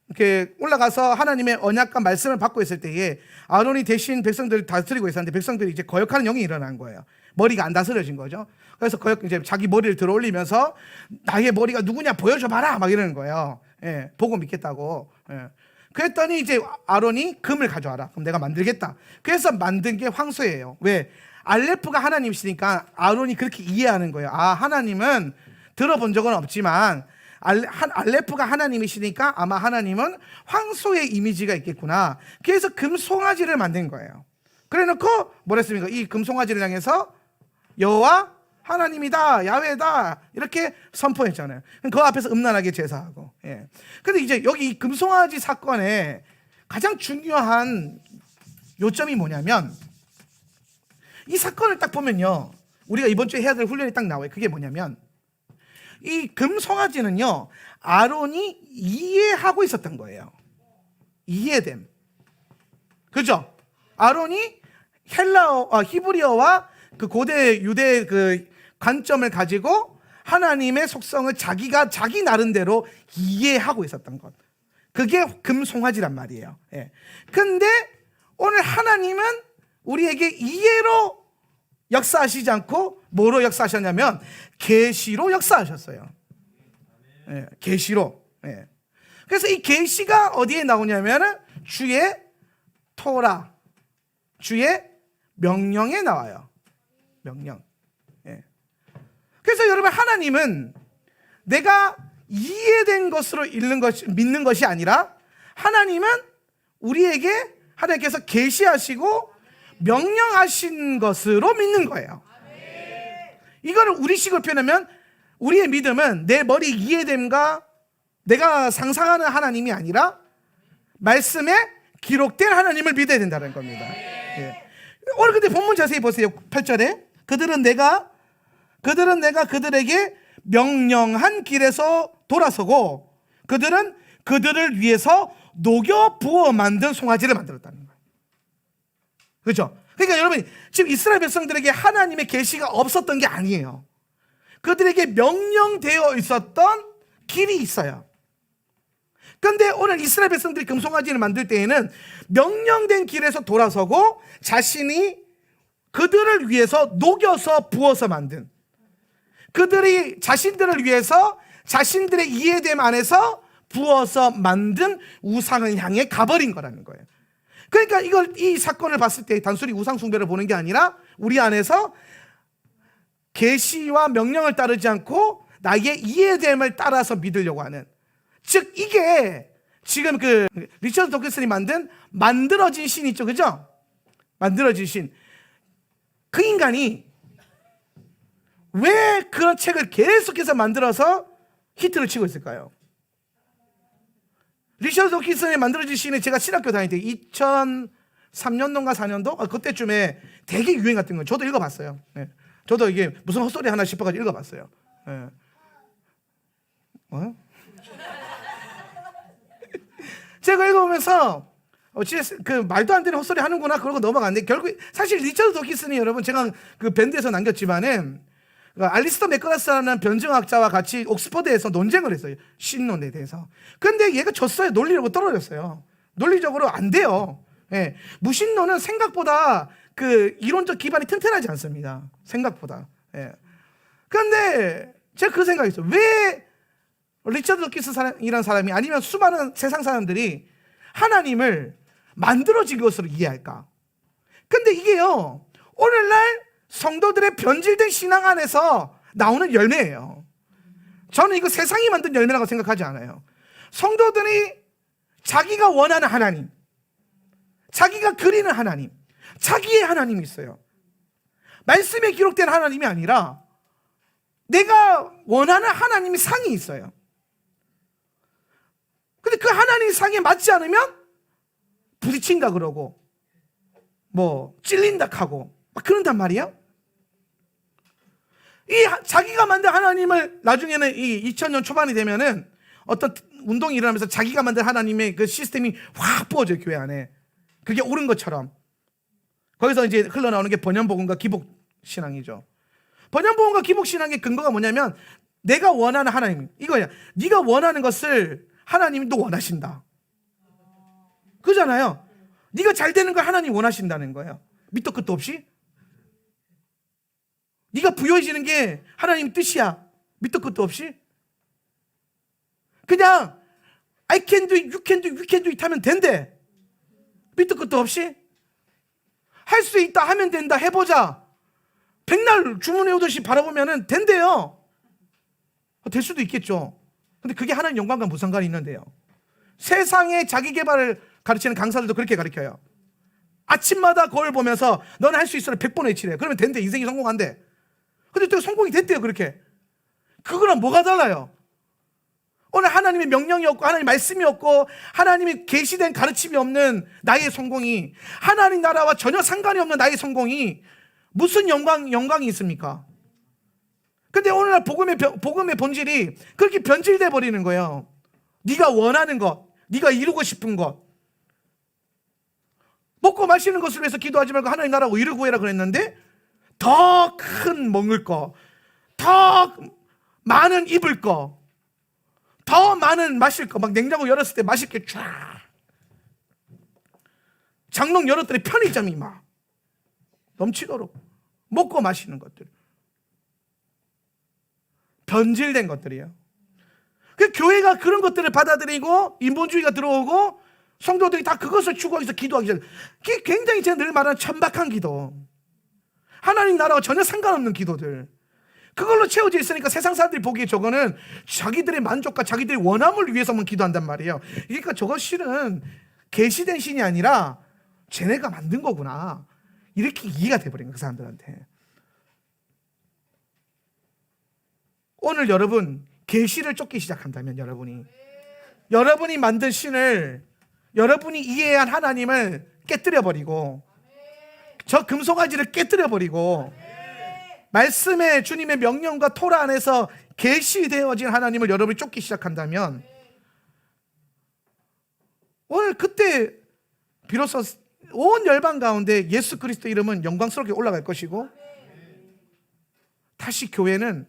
이렇게 올라가서 하나님의 언약과 말씀을 받고 있을 때에 아론이 대신 백성들을 다스리고 있었는데 백성들이 이제 거역하는 영이 일어난 거예요. 머리가 안 다스려진 거죠. 그래서 이제 자기 머리를 들어 올리면서 나의 머리가 누구냐 보여줘봐라 막 이러는 거예요. 예, 보고 믿겠다고. 예. 그랬더니 이제 아론이 금을 가져와라. 그럼 내가 만들겠다. 그래서 만든 게 황소예요. 왜? 알레프가 하나님이시니까 아론이 그렇게 이해하는 거예요. 아, 하나님은 들어본 적은 없지만 알레프가 하나님이시니까 아마 하나님은 황소의 이미지가 있겠구나. 그래서 금송아지를 만든 거예요. 그래놓고 뭐랬습니까? 이 금송아지를 향해서 여호와 하나님이다, 야훼다 이렇게 선포했잖아요. 그 앞에서 음란하게 제사하고. 예. 근데 이제 여기 이 금송아지 사건의 가장 중요한 요점이 뭐냐면 이 사건을 딱 보면요, 우리가 이번 주에 해야 될 훈련이 딱 나와요. 그게 뭐냐면 이 금송아지는요 아론이 이해하고 있었던 거예요. 이해됨. 그죠? 아론이 히브리어와 그 고대 유대 그 관점을 가지고 하나님의 속성을 자기가 자기 나름대로 이해하고 있었던 것. 그게 금송아지란 말이에요. 예. 근데 오늘 하나님은 우리에게 이해로 역사하시지 않고 뭐로 역사하셨냐면 계시로 역사하셨어요. 예, 계시로. 예. 그래서 이 계시가 어디에 나오냐면은 주의 토라, 주의 명령에 나와요. 명령. 예. 그래서 여러분 하나님은 내가 이해된 것으로 믿는 것이 아니라 하나님은 우리에게 하나님께서 계시하시고 명령하신 것으로 믿는 거예요. 이거를 우리식으로 표현하면 우리의 믿음은 내 머리 이해됨과 내가 상상하는 하나님이 아니라 말씀에 기록된 하나님을 믿어야 된다는 겁니다. 예. 오늘 근데 본문 자세히 보세요. 8절에 그들은 내가 그들에게 명령한 길에서 돌아서고 그들은 그들을 위해서 녹여 부어 만든 송아지를 만들었다는 거예요. 그렇죠? 그러니까 여러분 지금 이스라엘 백성들에게 하나님의 계시가 없었던 게 아니에요. 그들에게 명령되어 있었던 길이 있어요. 그런데 오늘 이스라엘 백성들이 금송아지를 만들 때에는 명령된 길에서 돌아서고 자신이 그들을 위해서 녹여서 부어서 만든, 그들이 자신들을 위해서 자신들의 이해됨 안에서 부어서 만든 우상을 향해 가버린 거라는 거예요. 그러니까 이 사건을 봤을 때 단순히 우상 숭배를 보는 게 아니라 우리 안에서 계시와 명령을 따르지 않고 나의 이해됨을 따라서 믿으려고 하는, 즉 이게 지금 그 리처드 도킨슨이 만든 만들어진 신 있죠, 그죠? 만들어진 신. 그 인간이 왜 그런 책을 계속해서 만들어서 히트를 치고 있을까요? 리처드 도킨슨이 만들어진 신은 제가 신학교 다닐 때 3년도인가 4년도 그때쯤에 되게 유행했던 거예요. 저도 읽어봤어요. 예. 저도 이게 무슨 헛소리 하나 싶어가지고 읽어봤어요. 예. 제가 읽어보면서 진짜 그 말도 안 되는 헛소리 하는구나 그러고 넘어갔는데, 결국 사실 리처드 도키슨이, 여러분 제가 그 밴드에서 남겼지만은 알리스터 맥커라스라는 변증학자와 같이 옥스퍼드에서 논쟁을 했어요. 신론에 대해서. 근데 얘가 졌어요. 논리적으로 떨어졌어요. 논리적으로 안 돼요. 예. 무신론은 생각보다 그 이론적 기반이 튼튼하지 않습니다. 생각보다. 예. 그런데 제가 그 생각이 있어요. 왜 리처드 도키슨이라는 사람이, 아니면 수많은 세상 사람들이 하나님을 만들어진 것으로 이해할까? 근데 이게요, 오늘날 성도들의 변질된 신앙 안에서 나오는 열매예요. 저는 이거 세상이 만든 열매라고 생각하지 않아요. 성도들이 자기가 원하는 하나님, 자기가 그리는 하나님, 자기의 하나님이 있어요. 말씀에 기록된 하나님이 아니라 내가 원하는 하나님의 상이 있어요. 근데 그 하나님의 상에 맞지 않으면 부딪힌다 그러고 뭐 찔린다 하고 막 그런단 말이에요. 이 자기가 만든 하나님을 나중에는 이 2000년 초반이 되면은 어떤 운동이 일어나면서 자기가 만든 하나님의 그 시스템이 확 부어져요, 교회 안에. 그게 옳은 것처럼. 거기서 이제 흘러나오는 게 번연복음과 기복신앙이죠. 번연복음과 기복신앙의 근거가 뭐냐면, 내가 원하는 하나님, 이거야. 네가 원하는 것을 하나님이 또 원하신다. 그잖아요. 네가 잘 되는 걸 하나님 원하신다는 거예요. 밑도 끝도 없이. 네가 부여해지는 게 하나님 뜻이야. 밑도 끝도 없이. 그냥 I can do it, you can do it, we can do it 하면 된대. 밑도 끝도 없이. 할 수 있다 하면 된다, 해보자. 백날 주문해오듯이 바라보면 된대요. 될 수도 있겠죠. 근데 그게 하나님 영광과 무슨 상관이 있는데요. 세상의 자기 개발을 가르치는 강사들도 그렇게 가르쳐요. 아침마다 거울 보면서 너는 할 수 있어를 100번 외치래. 그러면 된대. 인생이 성공한대. 근데 또 성공이 됐대요, 그렇게. 그거랑 뭐가 달라요? 오늘 하나님의 명령이 없고 하나님의 말씀이 없고 하나님의 계시된 가르침이 없는 나의 성공이, 하나님 나라와 전혀 상관이 없는 나의 성공이 무슨 영광이 있습니까? 근데 오늘날 복음의 본질이 그렇게 변질돼 버리는 거예요. 네가 원하는 것, 네가 이루고 싶은 것, 먹고 마시는 것을 위해서 기도하지 말고 하나님 나라와 의를 구해라 그랬는데, 더 큰 먹을 거, 더 많은 입을 거, 더 많은 마실 거, 막 냉장고 열었을 때 맛있게 쫙, 장롱 열었더니 편의점이 막 넘치도록 먹고 마시는 것들, 변질된 것들이에요. 그 교회가 그런 것들을 받아들이고 인본주의가 들어오고 성도들이 다 그것을 추구하기 위해서 기도하기 시작해요. 그게 굉장히 제가 늘 말하는 천박한 기도, 하나님 나라와 전혀 상관없는 기도들, 그걸로 채워져 있으니까 세상 사람들이 보기에 저거는 자기들의 만족과 자기들의 원함을 위해서만 기도한단 말이에요. 그러니까 저거 실은 계시된 신이 아니라 쟤네가 만든 거구나, 이렇게 이해가 돼버린 거예요, 그 사람들한테. 오늘 여러분 계시를 쫓기 시작한다면, 여러분이 만든 신을, 여러분이 이해한 하나님을 깨뜨려버리고, 저 금송아지를 깨뜨려버리고, 말씀의 주님의 명령과 토라 안에서 계시되어진 하나님을 여러분이 쫓기 시작한다면, 오늘 그때 비로소 온 열방 가운데 예수 그리스도 이름은 영광스럽게 올라갈 것이고, 다시 교회는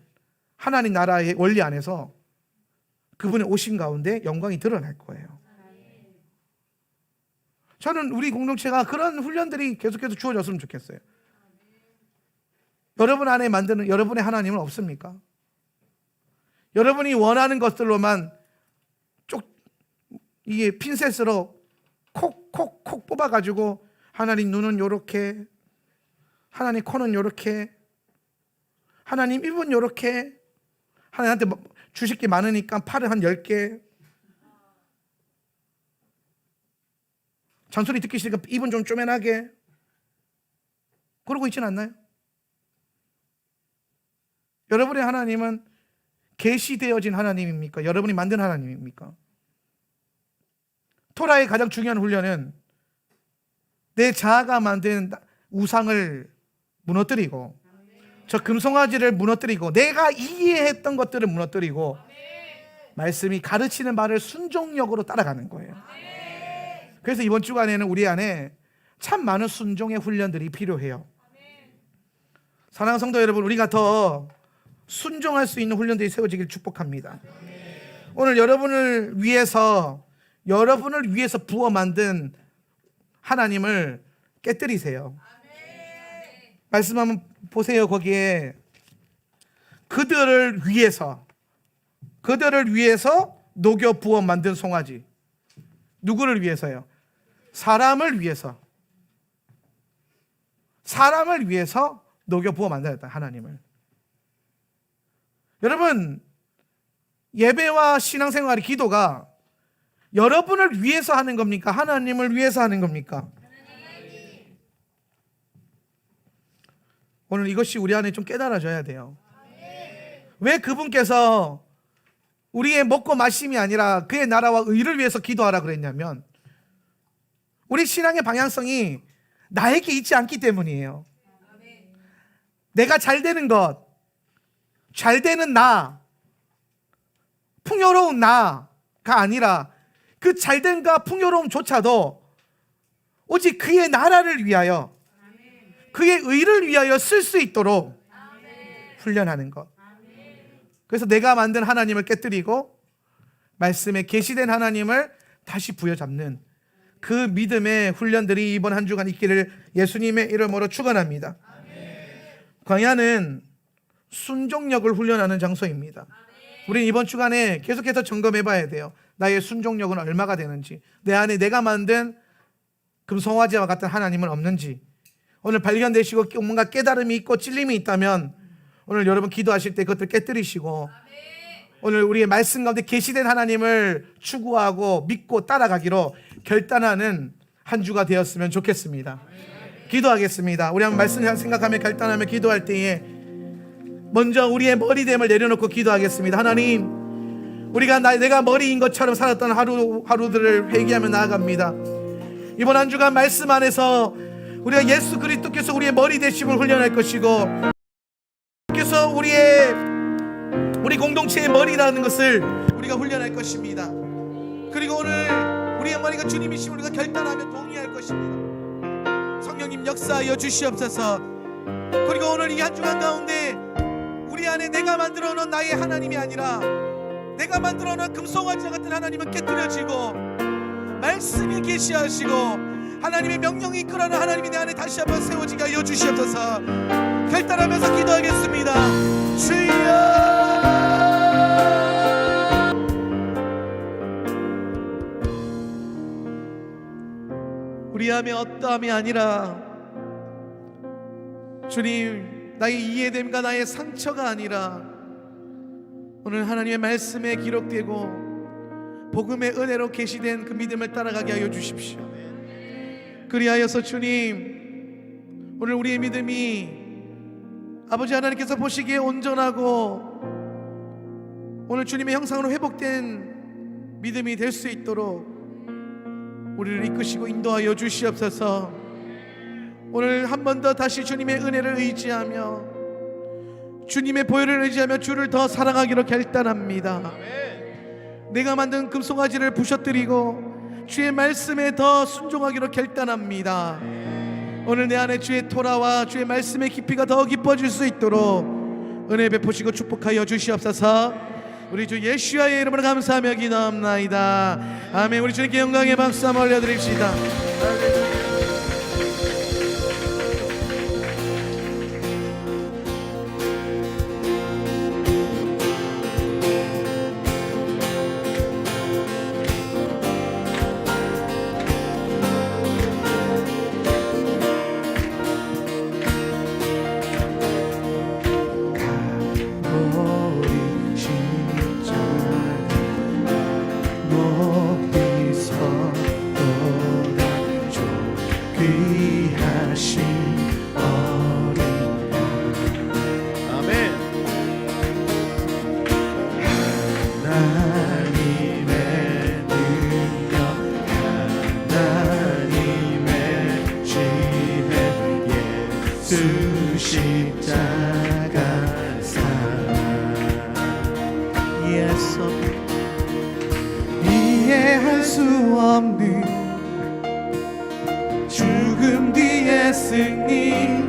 하나님 나라의 원리 안에서 그분의 오신 가운데 영광이 드러날 거예요. 저는 우리 공동체가 그런 훈련들이 계속해서 주어졌으면 좋겠어요. 여러분 안에 만드는 여러분의 하나님은 없습니까? 여러분이 원하는 것들로만 이게 핀셋으로 콕콕콕 뽑아가지고, 하나님 눈은 요렇게, 하나님 코는 요렇게, 하나님 입은 요렇게, 하나님한테 주실 게 많으니까 팔을 한 10개, 잔소리 듣기 싫으니까 입은 좀 쪼맨하게, 그러고 있지는 않나요? 여러분의 하나님은 계시되어진 하나님입니까? 여러분이 만든 하나님입니까? 토라의 가장 중요한 훈련은 내 자아가 만든 우상을 무너뜨리고 저 금송아지를 무너뜨리고 내가 이해했던 것들을 무너뜨리고 말씀이 가르치는 말을 순종력으로 따라가는 거예요. 그래서 이번 주간에는 우리 안에 참 많은 순종의 훈련들이 필요해요. 사랑하는 성도 여러분, 우리가 더 순종할 수 있는 훈련들이 세워지길 축복합니다. 오늘 여러분을 위해서 부어 만든 하나님을 깨뜨리세요. 말씀 한번 보세요. 거기에 그들을 위해서 녹여 부어 만든 송아지. 누구를 위해서요? 사람을 위해서 녹여 부어 만들었다. 하나님을. 여러분, 예배와 신앙생활, 기도가 여러분을 위해서 하는 겁니까? 하나님을 위해서 하는 겁니까? 오늘 이것이 우리 안에 좀 깨달아져야 돼요. 왜 그분께서 우리의 먹고 마심이 아니라 그의 나라와 의를 위해서 기도하라 그랬냐면, 우리 신앙의 방향성이 나에게 있지 않기 때문이에요. 내가 잘 되는 것, 잘 되는 나, 풍요로운 나가 아니라 그 잘됨과 풍요로움조차도 오직 그의 나라를 위하여, 그의 의를 위하여 쓸 수 있도록 훈련하는 것. 그래서 내가 만든 하나님을 깨뜨리고 말씀에 계시된 하나님을 다시 부여잡는 그 믿음의 훈련들이 이번 한 주간 있기를 예수님의 이름으로 축원합니다. 광야는 순종력을 훈련하는 장소입니다. 우리는 이번 주간에 계속해서 점검해 봐야 돼요. 나의 순종력은 얼마가 되는지, 내 안에 내가 만든 금송아지와 같은 하나님은 없는지. 오늘 발견되시고 뭔가 깨달음이 있고 찔림이 있다면 오늘 여러분 기도하실 때 그것들 깨뜨리시고 오늘 우리의 말씀 가운데 계시된 하나님을 추구하고 믿고 따라가기로 결단하는 한 주가 되었으면 좋겠습니다. 기도하겠습니다. 우리 한번 말씀 생각하며 결단하며 기도할 때에 먼저 우리의 머리됨을 내려놓고 기도하겠습니다. 하나님, 우리가 내가 머리인 것처럼 살았던 하루들을 회개하며 나아갑니다. 이번 한 주간 말씀 안에서 우리가 예수 그리스도께서 우리의 머리 되심을 훈련할 것이고, 께서 우리 공동체의 머리라는 것을 우리가 훈련할 것입니다. 그리고 오늘 우리의 머리가 주님이심을 우리가 결단하며 동의할 것입니다. 성령님 역사하여 주시옵소서. 그리고 오늘 이 한 주간 가운데 우리 안에 내가 만들어 놓은 나의 하나님이 아니라 내가 만들어 놓은 금송아지와 같은 하나님은 깨뜨려지고 말씀이 계시하시고 하나님의 명령이 이끌어는 하나님이 내 안에 다시 한번 세워지게 하여 주시옵소서. 결단하면서 기도하겠습니다. 주여, 우리 안에 어떠함이 아니라 주님, 나의 이해됨과 나의 상처가 아니라 오늘 하나님의 말씀에 기록되고 복음의 은혜로 계시된 그 믿음을 따라가게 하여 주십시오. 그리하여서 주님, 오늘 우리의 믿음이 아버지 하나님께서 보시기에 온전하고 오늘 주님의 형상으로 회복된 믿음이 될 수 있도록 우리를 이끄시고 인도하여 주시옵소서. 오늘 한 번 더 다시 주님의 은혜를 의지하며 주님의 보혈을 의지하며 주를 더 사랑하기로 결단합니다. 내가 만든 금송아지를 부셔뜨리고 주의 말씀에 더 순종하기로 결단합니다. 오늘 내 안에 주의 토라와 주의 말씀의 깊이가 더 깊어질 수 있도록 은혜 베푸시고 축복하여 주시옵소서. 우리 주 예수와의 이름으로 감사하며 기도합나이다. 아멘. 우리 주님께 영광의 박수 한번 올려드립시다. 십자가 사랑 이해할 수 없는 죽음 뒤의 승리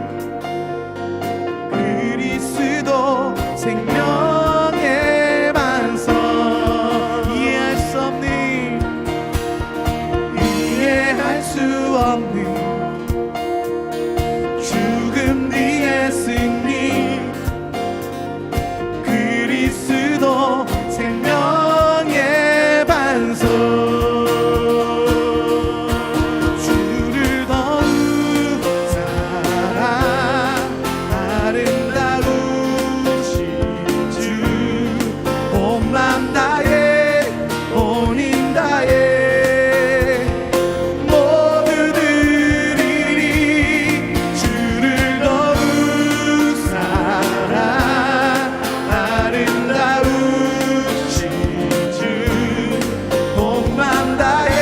그리스도 생명의 반석 이해할 수 없는 죽음 뒤의 승리 그리스도 생명의 반석 주를 더욱 사랑 아름다우신 주 온맘 다해 온힘 다해 모두 드리리 주를 더욱 사랑 아름다우신 주 온맘 다해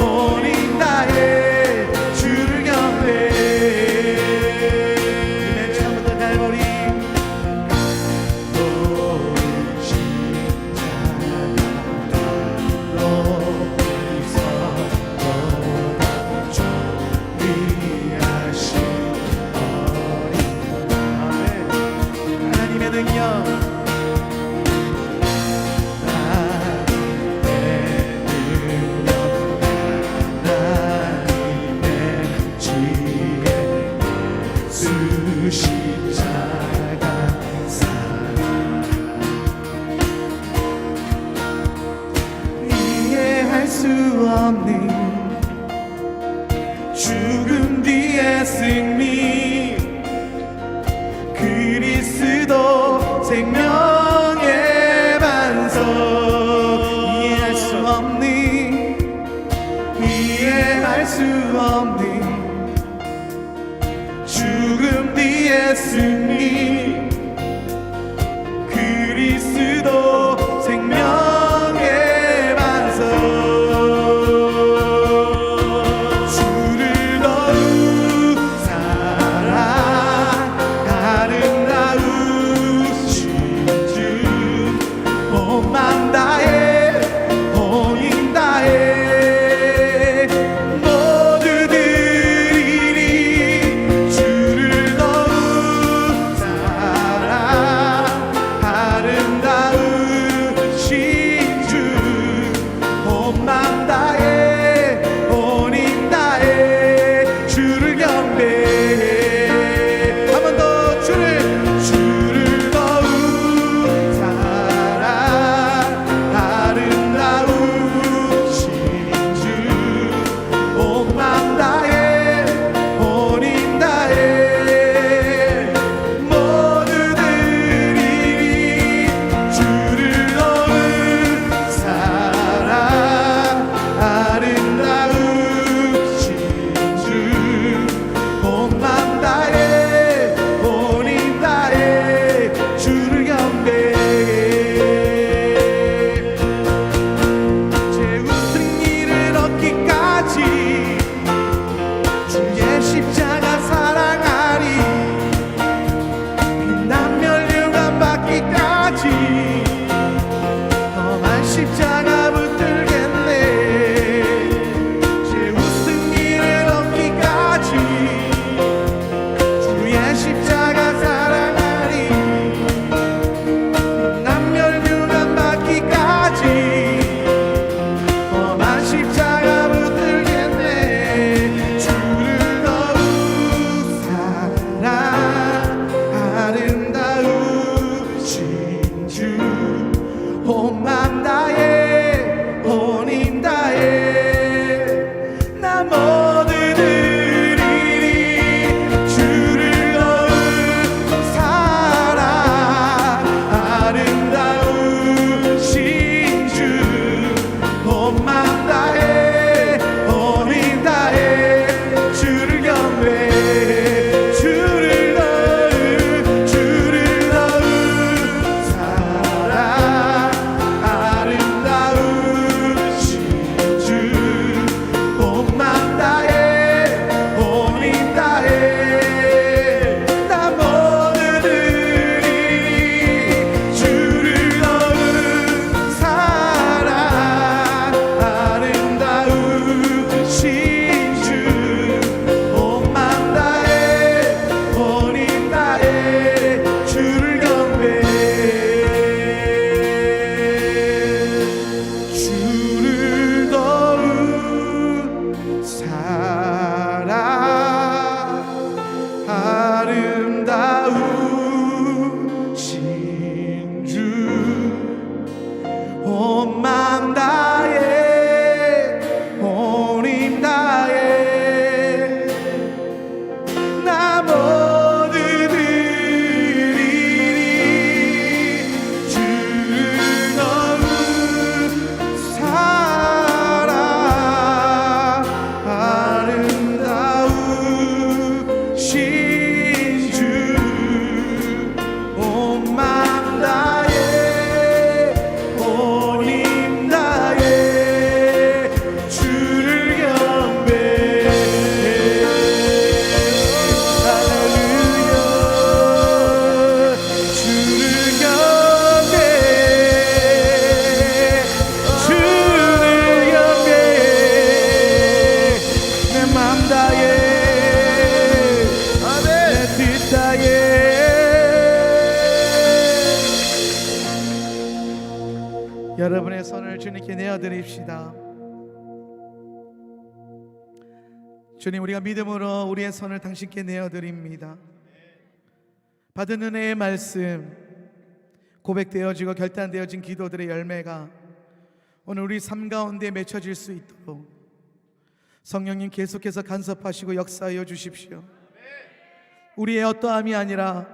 온힘 다해 주를 경배 맨 처음부터 갈보리 하나님의 능력 하나님의 지혜 십자가 사랑 이해할 수 없는 죽음 뒤의 승리 그리스도 생명의 반석 이해할 수 없는 죽음 뒤의 승리 그리스도 생명의 반석 주를 더욱 사랑 아름다우신 아름다우신 주 온 마음 다해 온 힘 다해 나 모두 드리리 주를 너무 사랑 아름다우신 주 온 마음 다해 온 힘 다해 주를 경배해 할렐루야 주를 경배해 주를 경배해 내 맘 다해 내 뜻 다해 여러분의 손을 주님께 내어드립시다. 주님, 우리가 믿음으로 우리의 손을 당신께 내어드립니다. 받은 은혜의 말씀, 고백되어지고 결단되어진 기도들의 열매가 오늘 우리 삶 가운데 맺혀질 수 있도록 성령님 계속해서 간섭하시고 역사하여 주십시오. 우리의 어떠함이 아니라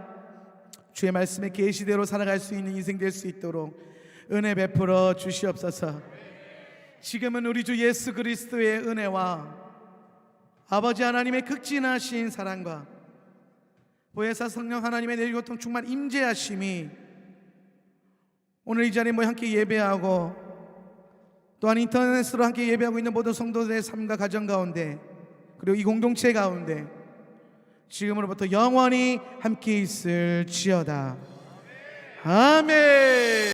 주의 말씀의 계시대로 살아갈 수 있는 인생 될 수 있도록 은혜 베풀어 주시옵소서. 지금은 우리 주 예수 그리스도의 은혜와 아버지 하나님의 극진하신 사랑과 보혜사 성령 하나님의 내리고통 충만 임재하심이 오늘 이 자리에 함께 예배하고 또한 인터넷으로 함께 예배하고 있는 모든 성도들의 삶과 가정 가운데 그리고 이 공동체 가운데 지금으로부터 영원히 함께 있을지어다. 아멘.